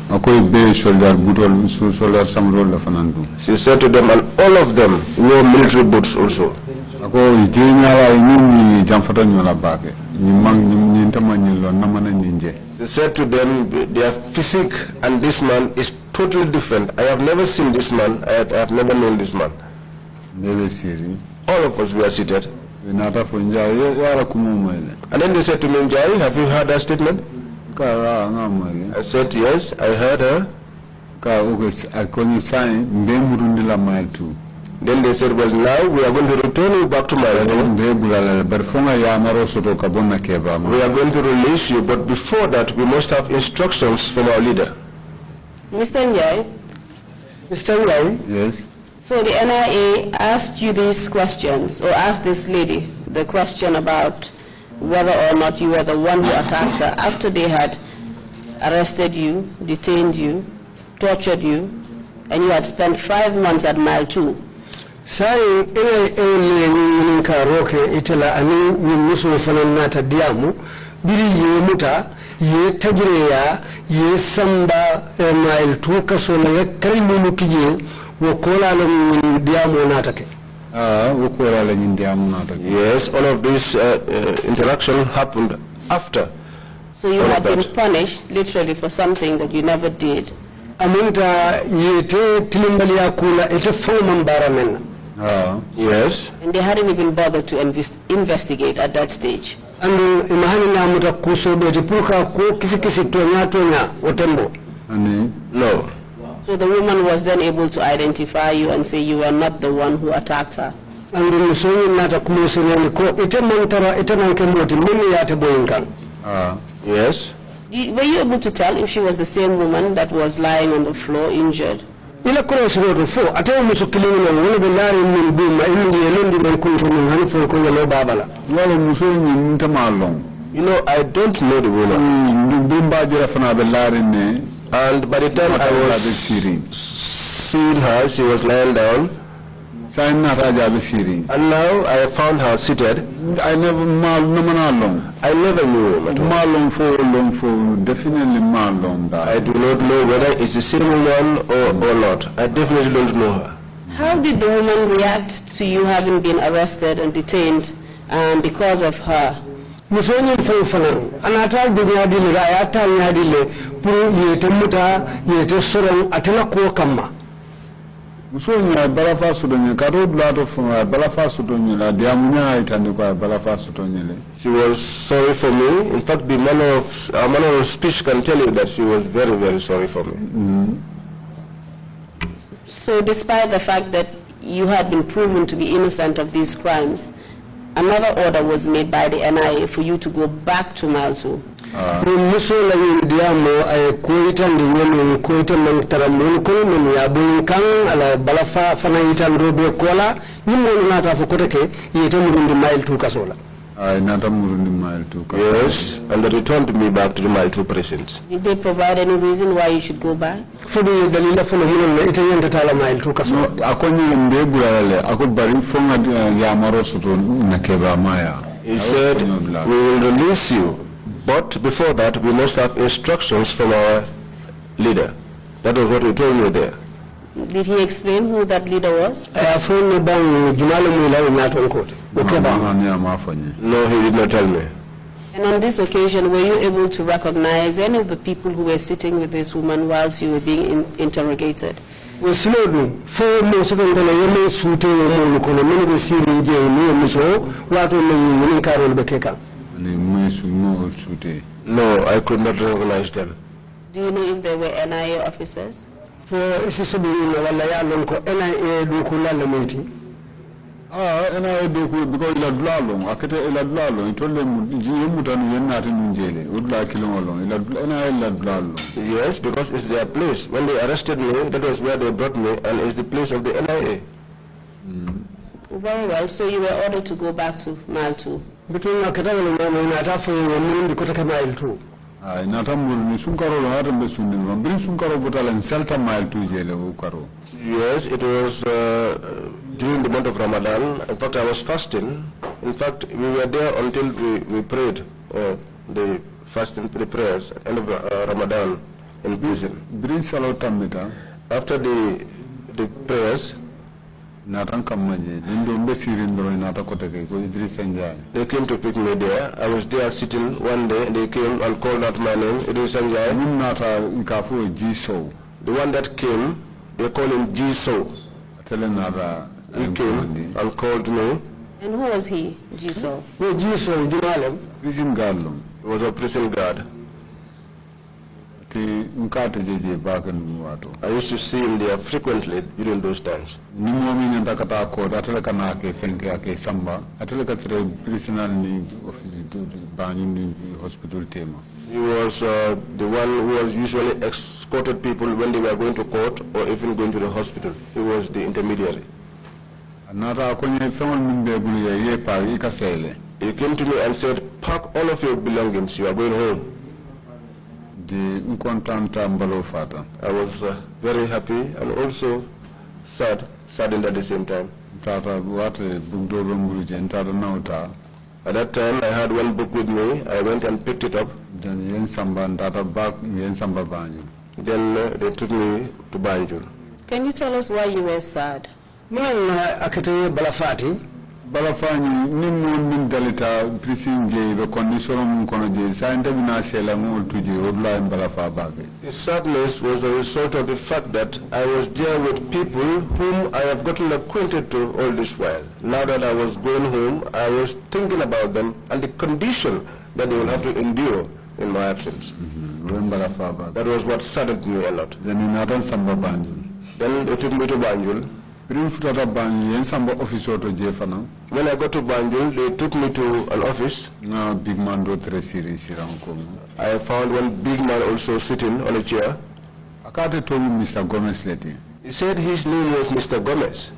She said to them, and all of them wore military boots also. She said to them, their physique and this man is totally different. I have never seen this man. I have never known this man. All of us were seated. And then they said to me, Njie, have you heard that statement? I said, yes, I heard her. Then they said, well, now we are going to return you back to my home. We are going to release you, but before that, we must have instructions from our leader. Mr. Njie? Mr. Njie? Yes. So the NIA asked you these questions, or asked this lady the question about whether or not you were the one who attacked her after they had arrested you, detained you, tortured you, and you had spent 5 months at Mile 2. Sai ile ka roke itala ani musu fananata diamu biri yemuta ye tajreya ye samba Mile 2 kasola ya karimu kije wokola lo diamu natake. Yes, all of this interaction happened after. So you had been punished literally for something that you never did. Amunta yete tilimbali akula ete forma mbaramen. Yes. And they hadn't even bothered to investigate at that stage. And imahani na muta kusobe tipuka ko kisi tonya otembo. No. So the woman was then able to identify you and say you were not the one who attacked her. And the Musoy Nata Kumusini ko Itemantara Itamankamoti, many yata boinkan. Yes. Were you able to tell if she was the same woman that was lying on the floor injured? Ila cross road fo ate musu kilini wala be lari min buma indi yelondi man kuntu min hanfo ko yelo babala wala muso ni ntamalong. You know, I don't know the woman. And by the time I was seeing her, she was lying down. And now I found her seated. I never knew him. Definitely I do not know whether it's the same woman or not. I definitely don't know her. How did the woman react to you having been arrested and detained because of her? Musonyi mfano anata dunyadile ayata nyadile puru yete muta yete sorong atela kuwa kama Musonyi balafa sudonye karo blato from balafa sudonye la diamunya itande kwa balafa sudonye le. She was sorry for me. In fact, the manner of speech can tell you that she was very, very sorry for me. So despite the fact that you had been proven to be innocent of these crimes, another order was made by the NIA for you to go back to Maltu. Muso la diamo ay kuita ndinyemi kuita mantara munko mun ya bunkang ala balafa fana itando be kola nyimo nata fokoteke yete murundi mile 2 kasola. Yes, and they returned me back to the Mile 2 precinct. Did they provide any reason why you should go back? For the dalila fulo muno itanyanda tala Mile 2 kasola. Akonye mbebulale akubari fonga ya maroso na keba maya. He said, we will release you, but before that we must have instructions from our leader. That was what he told me there. Did he explain who that leader was? No, he did not tell me. And on this occasion, were you able to recognize any of the people who were sitting with this woman whilst you were being interrogated? Yes, no, I could not recognize them. Do you know if they were NIA officers? NIA doku because ila dlalong akete ila dlalong itole mutanu yenati njele udla kilongolong ila dlalong. Yes, because it's their place. When they arrested me, that was where they brought me, and it's the place of the NIA. Very well, so you were ordered to go back to Mile 2. Between Akatawala and Atafu and the Kotaka Mile 2. I natamur sunkaro lo hatam be sunni brin sunkaro botal en selta Mile 2 jele ukaro. Yes, it was during the month of Ramadan. In fact, I was fasting. In fact, we were there until we prayed the fasting, the prayers at the end of Ramadan in prison. Brin salo tambita. After the prayers, Natan kamaje nindo mbesiri ndoro nata koteke ko Edrisa Njie. They came to pick me there. I was there sitting one day. They came and called out my name, Edrisa Njie. Nata ikafu Jiso. The one that came, they called him Jiso. He came and called me. And who was he, Jiso? Jiso, prison guard. He was a prison guard. I used to see him there frequently during those times. He was the one who was usually escorted people when they were going to court or even going to the hospital. He was the intermediary. He came to me and said, pack all of your belongings, you are going home. I was very happy and also saddened at the same time. At that time, I had one book with me. I went and picked it up. Then they took me to Banjul. Can you tell us why you were sad? Balafani nimu dalita prison je be condition mun kono je sa ndabina sela ngol tuje odla balafa bage. The sadness was a result of the fact that I was there with people whom I have gotten acquainted to all this while. Now that I was going home, I was thinking about them and the condition that they will have to endure in my absence. That was what saddened me a lot. Then in Samba Banjul. Then they took me to Banjul. When I got to Banjul, they took me to an office. Big man do I found one big man also sitting on a chair. Mr. Gomez leti. He said his name was Mr. Gomez.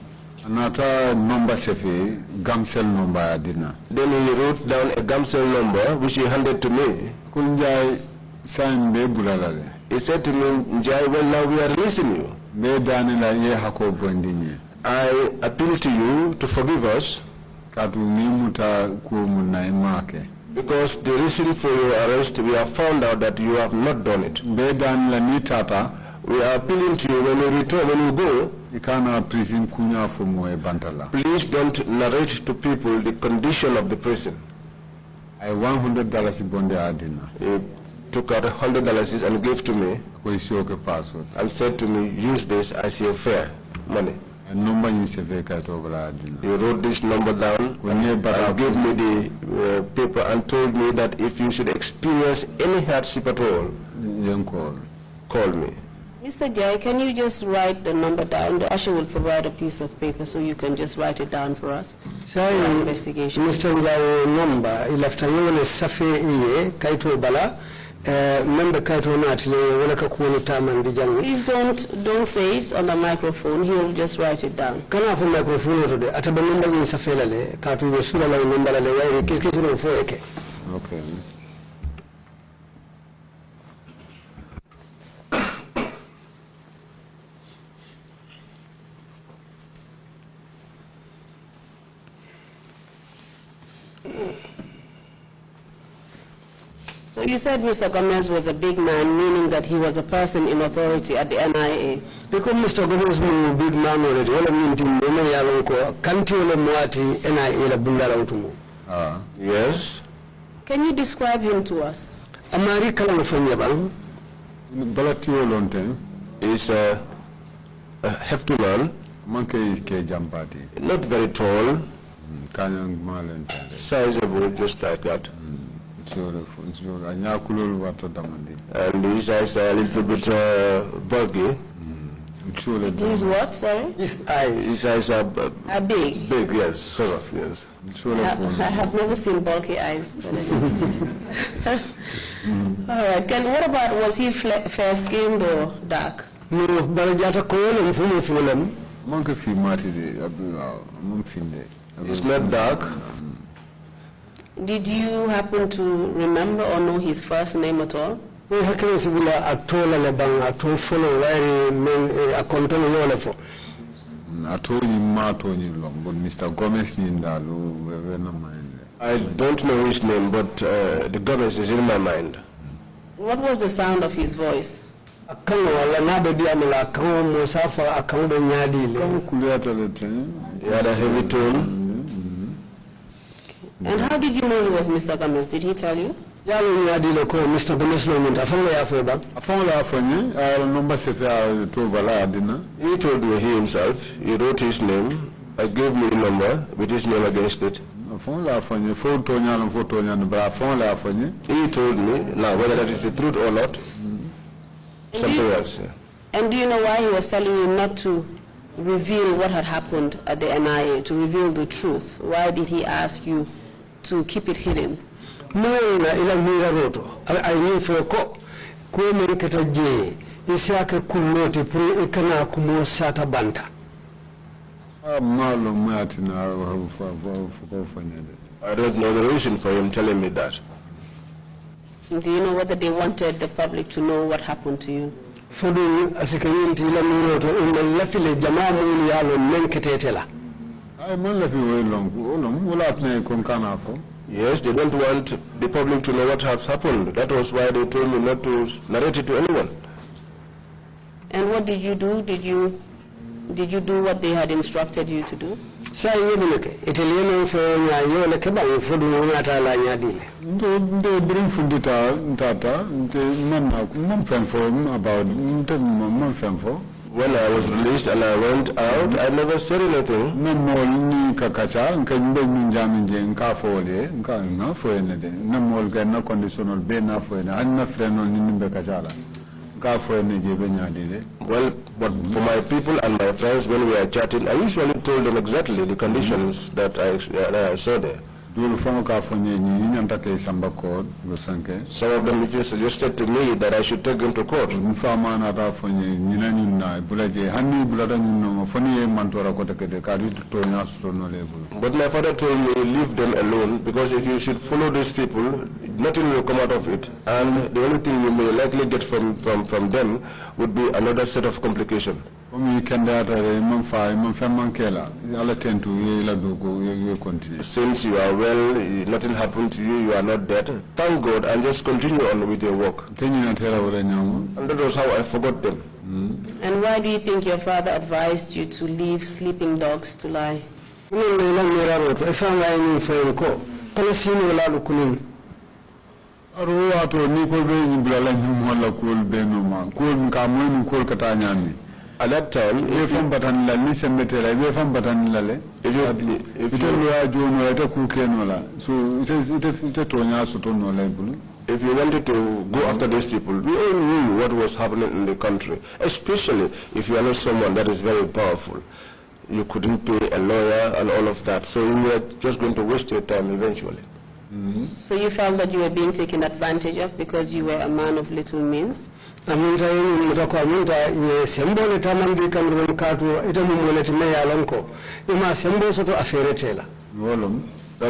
Another number sefe gamsel number adina. Then he wrote down a gamsel number which he handed to me. Kunjai sign be bulalale. He said to me, Njie, well, now we are releasing you. I appeal to you to forgive us because the reason for your arrest, we have found out that you have not done it. We are appealing to you when you return, when you go, please don't narrate to people the condition of the prison. I $100 bonde adina. He took out $100 and gave to me and said to me, use this as your fare money. He wrote this number down and gave me the paper and told me that if you should experience any hardship at all, call me. Mr. Njie, can you just write the number down? The usher will provide a piece of paper so you can just write it down for us. Investigation. Mr. Njie number ilafta yole safe iye kaito bala member kaito natile wala kakuno tamandi jangi. Please don't say it on the microphone. He'll just write it down. Kana fu microphone to de ataba number ni safe lale kaito be sura la number lale wairi kiski no fo eke. Okay. So you said Mr. Gomez was a big man, meaning that he was a person in authority at the NIA. Because Mr. Gomez was a big man already, all of them can't NIA la bundala utumu. Yes. Can you describe him to us? Amari kala mfanya bang. Balatio lonte. He's a hefty man. Manke ke jampati. Not very tall. Kanyang malente. Sizable, just like that. And his eyes are a little bit bulgy. His what, sorry? His eyes are big. Big, yes, sort of, yes. I have never seen bulky eyes. All right, what about, was he fair-skinned or dark? No, it's not dark. Did you happen to remember or know his first name at all? We have to say a tola lebang a to follow very men a control yolefo. I told him but Mr. Gomez I don't know his name, but the Gomez is in my mind. What was the sound of his voice? He had a heavy tone. And how did you know he was Mr. Gomez? Did he tell you? Mr. Gomez He told me he himself. He wrote his name. I gave me the number with his name against it. He told me, now whether that is the truth or not, something else. Yeah. And do you know why he was telling you not to reveal what had happened at the NIA, to reveal the truth? Why did he ask you to keep it hidden? No, ila mira roto. I knew for ko Njie isaka kunote pro ikana kumo sata banta. I don't know the reason for him telling me that. Do you know whether they wanted the public to know what happened to you? Fodu asikayinti ila mira roto umma lafile jamaa muli yalo menketetela. Yes, they don't want the public to know what has happened. That was why they told me not to narrate it to anyone. And what did you do? Did you do what they had instructed you to do? When I was released and I went out, I never said anything. Well, but for my people and my friends, when we are chatting, I usually told them exactly the conditions that I saw there. Some of them even suggested to me that I should take them to court. But my father told me, leave them alone, because if you should follow these people, nothing will come out of it. And the only thing you may likely get from them would be another set of complications. Since you are well, nothing happened to you, you are not dead, thank God and just continue on with your work. And that was how I forgot them. And why do you think your father advised you to leave sleeping dogs to lie? At that time, if you wanted to go after these people, we all knew what was happening in the country, especially if you are not someone that is very powerful. You couldn't pay a lawyer and all of that, so you were just going to waste your time eventually. So you felt that you were being taken advantage of because you were a man of little means? That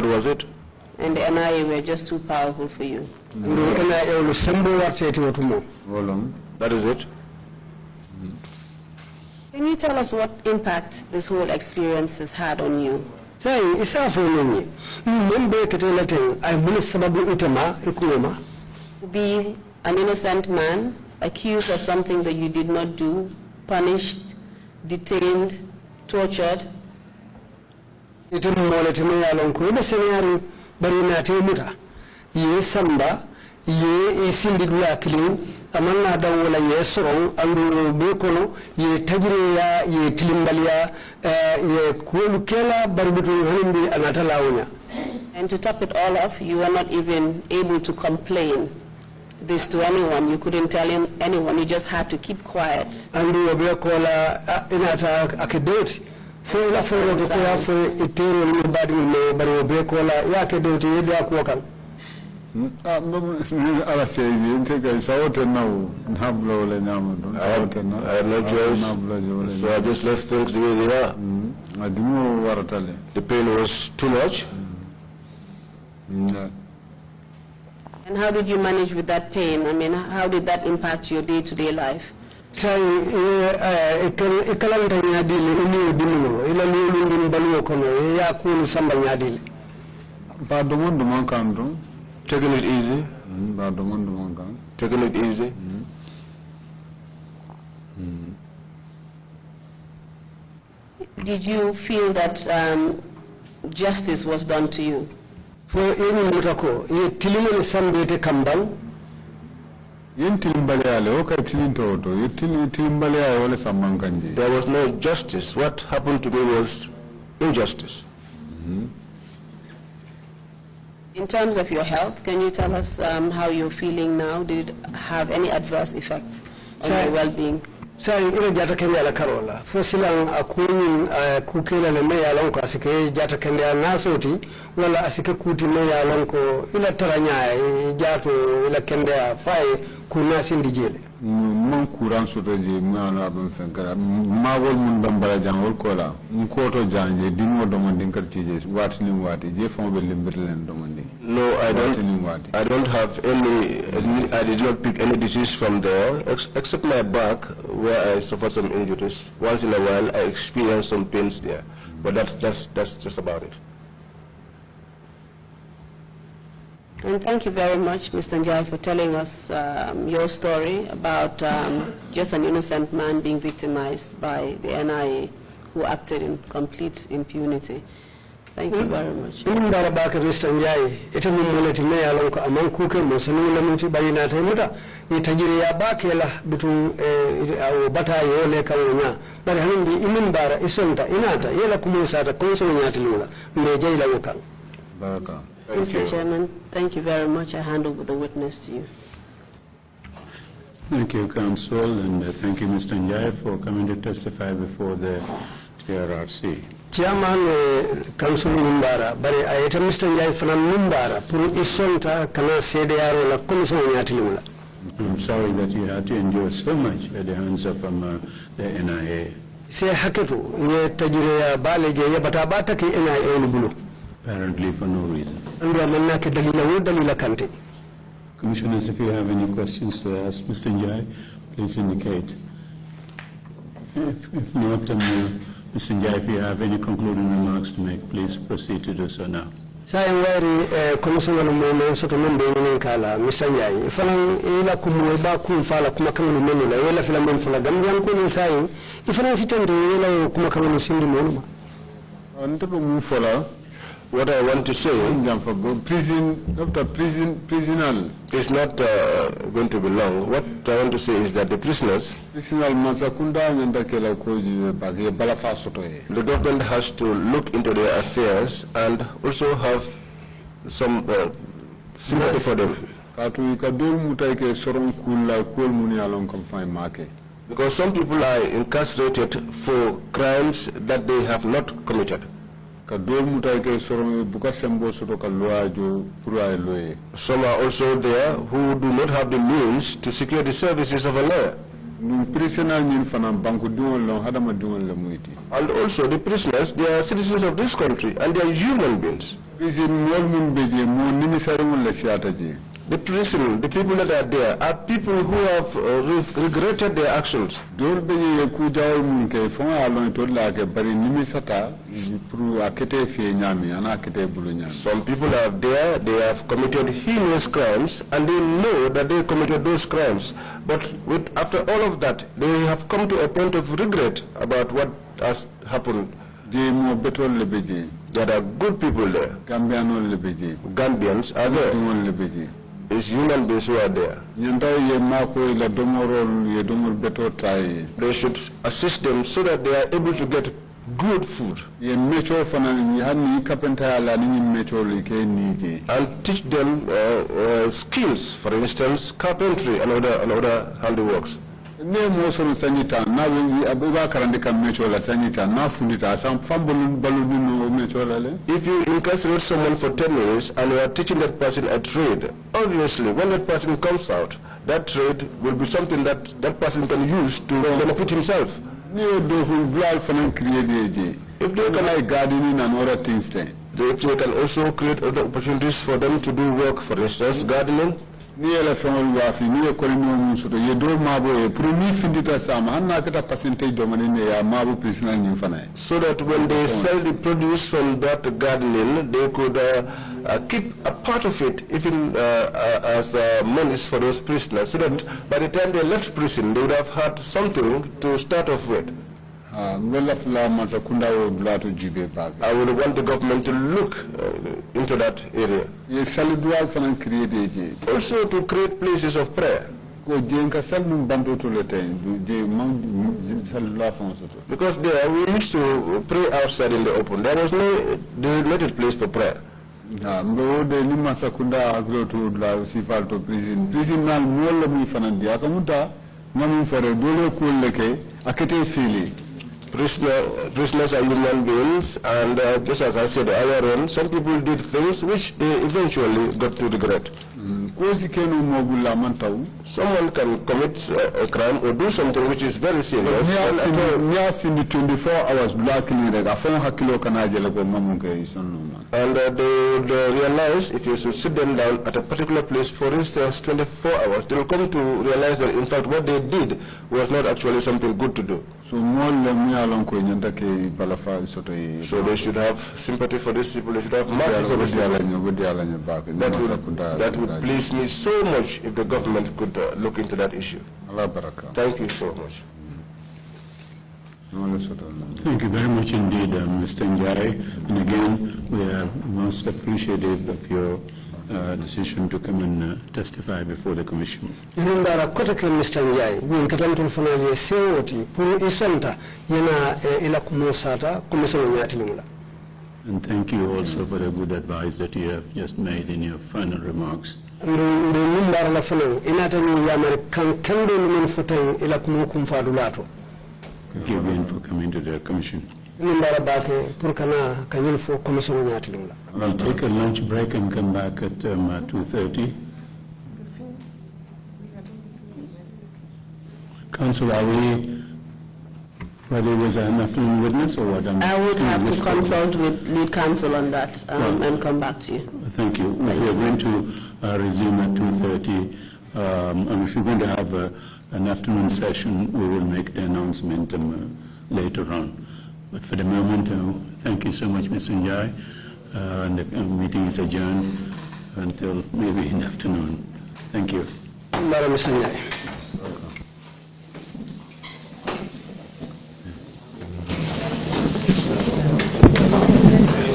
was it. And the NIA were just too powerful for you? That is it. Can you tell us what impact this whole experience has had on you? To be an innocent man, accused of something that you did not do, punished, detained, tortured. amanna dawla yesron andu bekono ye tajriya ye tilimbalia ye kulu kela barbutu hanimbi anata lawnya. And to top it all off, you were not even able to complain this to anyone. You couldn't tell anyone. You just had to keep quiet. Andu bekola inata akedoti fo la fo do ko ya fo itero ni badi me bari bekola ya kedoti yedi akwokan. I have no choice. So I just left things the way they are. The pain was too much. And how did you manage with that pain? I mean, how did that impact your day-to-day life? Taking it easy. Taking it easy. Did you feel that justice was done to you? There was no justice. What happened to me was injustice. In terms of your health, can you tell us how you're feeling now? Did it have any adverse effects on your well-being? Ina jata kende ala karola fosilang akunin kukela le meya lonko asike jata kende nasoti wala asike kuti meya lonko ila taranya jato ila kende fai kunasi ndijele man kuran soto je ngana abam fenkara mawol mun dambara jangol kola nkoto janje dimo domandin karti je watni wati je fombe limbirlen domandin. No, I don't have any, I did not pick any disease from there, except my back, where I suffer some injuries. Once in a while, I experience some pains there, but that's just about it. And thank you very much, Mr. Njie, for telling us your story about just an innocent man being victimized by the NIA who acted in complete impunity. Thank you very much. Mr. Njie, ita mumuleti meya lonko aman kuke mosanu la muti bayina taimuta itajiri ya bakela bitu bata yole kawunya bari hanindi imimbara isonta inata yela kumusata konso nyati lula mbeje ila wuka. Baraka. Mr. Chairman, thank you very much. I hand over the witness to you. Thank you, Council, and thank you, Mr. Njie, for coming to testify before the TRRC. Chairman Council Numbara, but I am Mr. Njie from Numbara, Puru Isonta, Kana Sedearo, La Commission Yatilula. I'm sorry that you had to endure so much at the hands of the NIA. Say Haketu, ye Tajirea Baleje, Yabatabata ki NIA Bulu. Apparently for no reason. And we are Manaki Dalila Kante. Commissioners, if you have any questions to ask Mr. Njie, please indicate. If not, Mr. Njie, if you have any concluding remarks to make, please proceed to do so now. Sayangwari Commissioner Momo Sotomembe Kala, Mr. Njie, if I'm ila kumweba kumfala kumakamu menula, wela filamen fula Gambian kuni sayi, if I'm sitting wela kumakamu sindi monuma. What I want to say prisonal is not going to be long. What I want to say is that the prisoners, the government has to look into their affairs and also have some sympathy for them. Because some people are incarcerated for crimes that they have not committed. Some are also there who do not have the means to secure the services of a lawyer. And also the prisoners, they are citizens of this country and they are human beings. The prison, the people that are there are people who have regretted their actions. Some people are there, they have committed heinous crimes and they know that they committed those crimes. But after all of that, they have come to a point of regret about what has happened. There are good people there. Gambians are there. It's human beings who are there. They should assist them so that they are able to get good food. And teach them skills, for instance, carpentry and other handiworks. If you incarcerate someone for 10 years and you are teaching that person a trade, obviously when that person comes out, that trade will be something that that person can use to benefit himself. If they can like gardening and other things, then if they can also create other opportunities for them to do work, for instance, gardening. So that when they sell the produce from that gardening, they could keep a part of it even as monies for those prisoners, so that by the time they left prison, they would have had something to start off with. I would want the government to look into that area. Also to create places of prayer. Because there we used to pray outside in the open. There was no designated place for prayer. Prisoners are human beings, and just as I said earlier on, some people did things which they eventually got to regret. Someone can commit a crime or do something which is very serious. And they would realize, if you should sit them down at a particular place, for instance, 24 hours, they will come to realize that in fact what they did was not actually something good to do. So they should have sympathy for these people, they should have mercy for these people. That would please me so much if the government could look into that issue. Thank you so much. Thank you very much indeed, Mr. Njie. And again, we are most appreciative of your decision to come and testify before the Commission. Mr. Njie, and thank you also for the good advice that you have just made in your final remarks. ndo numbara la fana inata ni yamar kan kando ni futan ila kumukum fadulato. Thank you again for coming to the commission. Numbara bake pour kana kanyil fo commission nyati lumla. We'll take a lunch break and come back at 2:30. Council, are we ready with an afternoon witness or what? I would have to consult with lead counsel on that and come back to you. Thank you. We are going to resume at 2:30. And if you're going to have an afternoon session, we will make the announcement later on. But for the moment, thank you so much, Mr. Njie. And the meeting is adjourned until maybe in the afternoon. Thank you. Mr. Njie.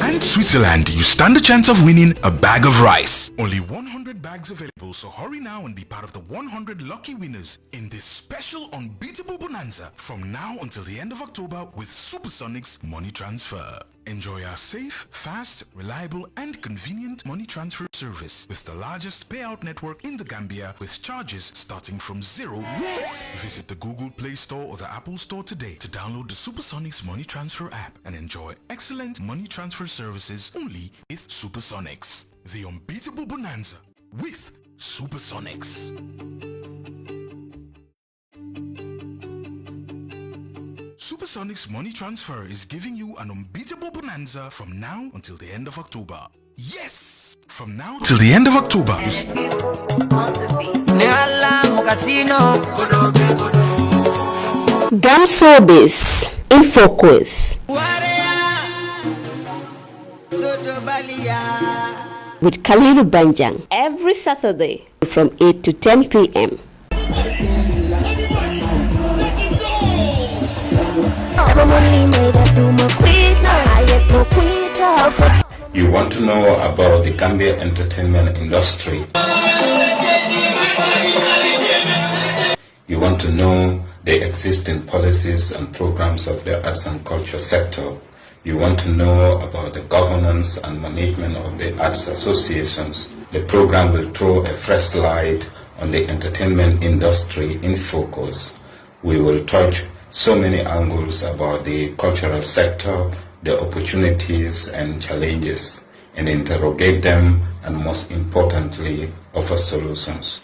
And Switzerland, you stand a chance of winning a bag of rice. Only 100 bags available, so hurry now and be part of the 100 lucky winners in this special unbeatable bonanza from now until the end of October with Supersonics Money Transfer. Enjoy our safe, fast, reliable and convenient money transfer service with the largest payout network in the Gambia with charges starting from $0. Yes! Visit the Google Play Store or the Apple Store today to download the Supersonics Money Transfer app and enjoy excellent money transfer services only with Supersonics. The unbeatable bonanza with Supersonics. Supersonics Money Transfer is giving you an unbeatable bonanza from now until the end of October. Yes! From now till the end of October. Gamsobis InfoQuiz with Kaliru Banjang every Saturday from 8 to 10 p.m. You want to know about the Gambia entertainment industry. You want to know the existing policies and programs of the arts and culture sector. You want to know about the governance and management of the arts associations. The program will throw a fresh light on the entertainment industry in focus. We will touch so many angles about the cultural sector, the opportunities and challenges, and interrogate them, and most importantly, offer solutions.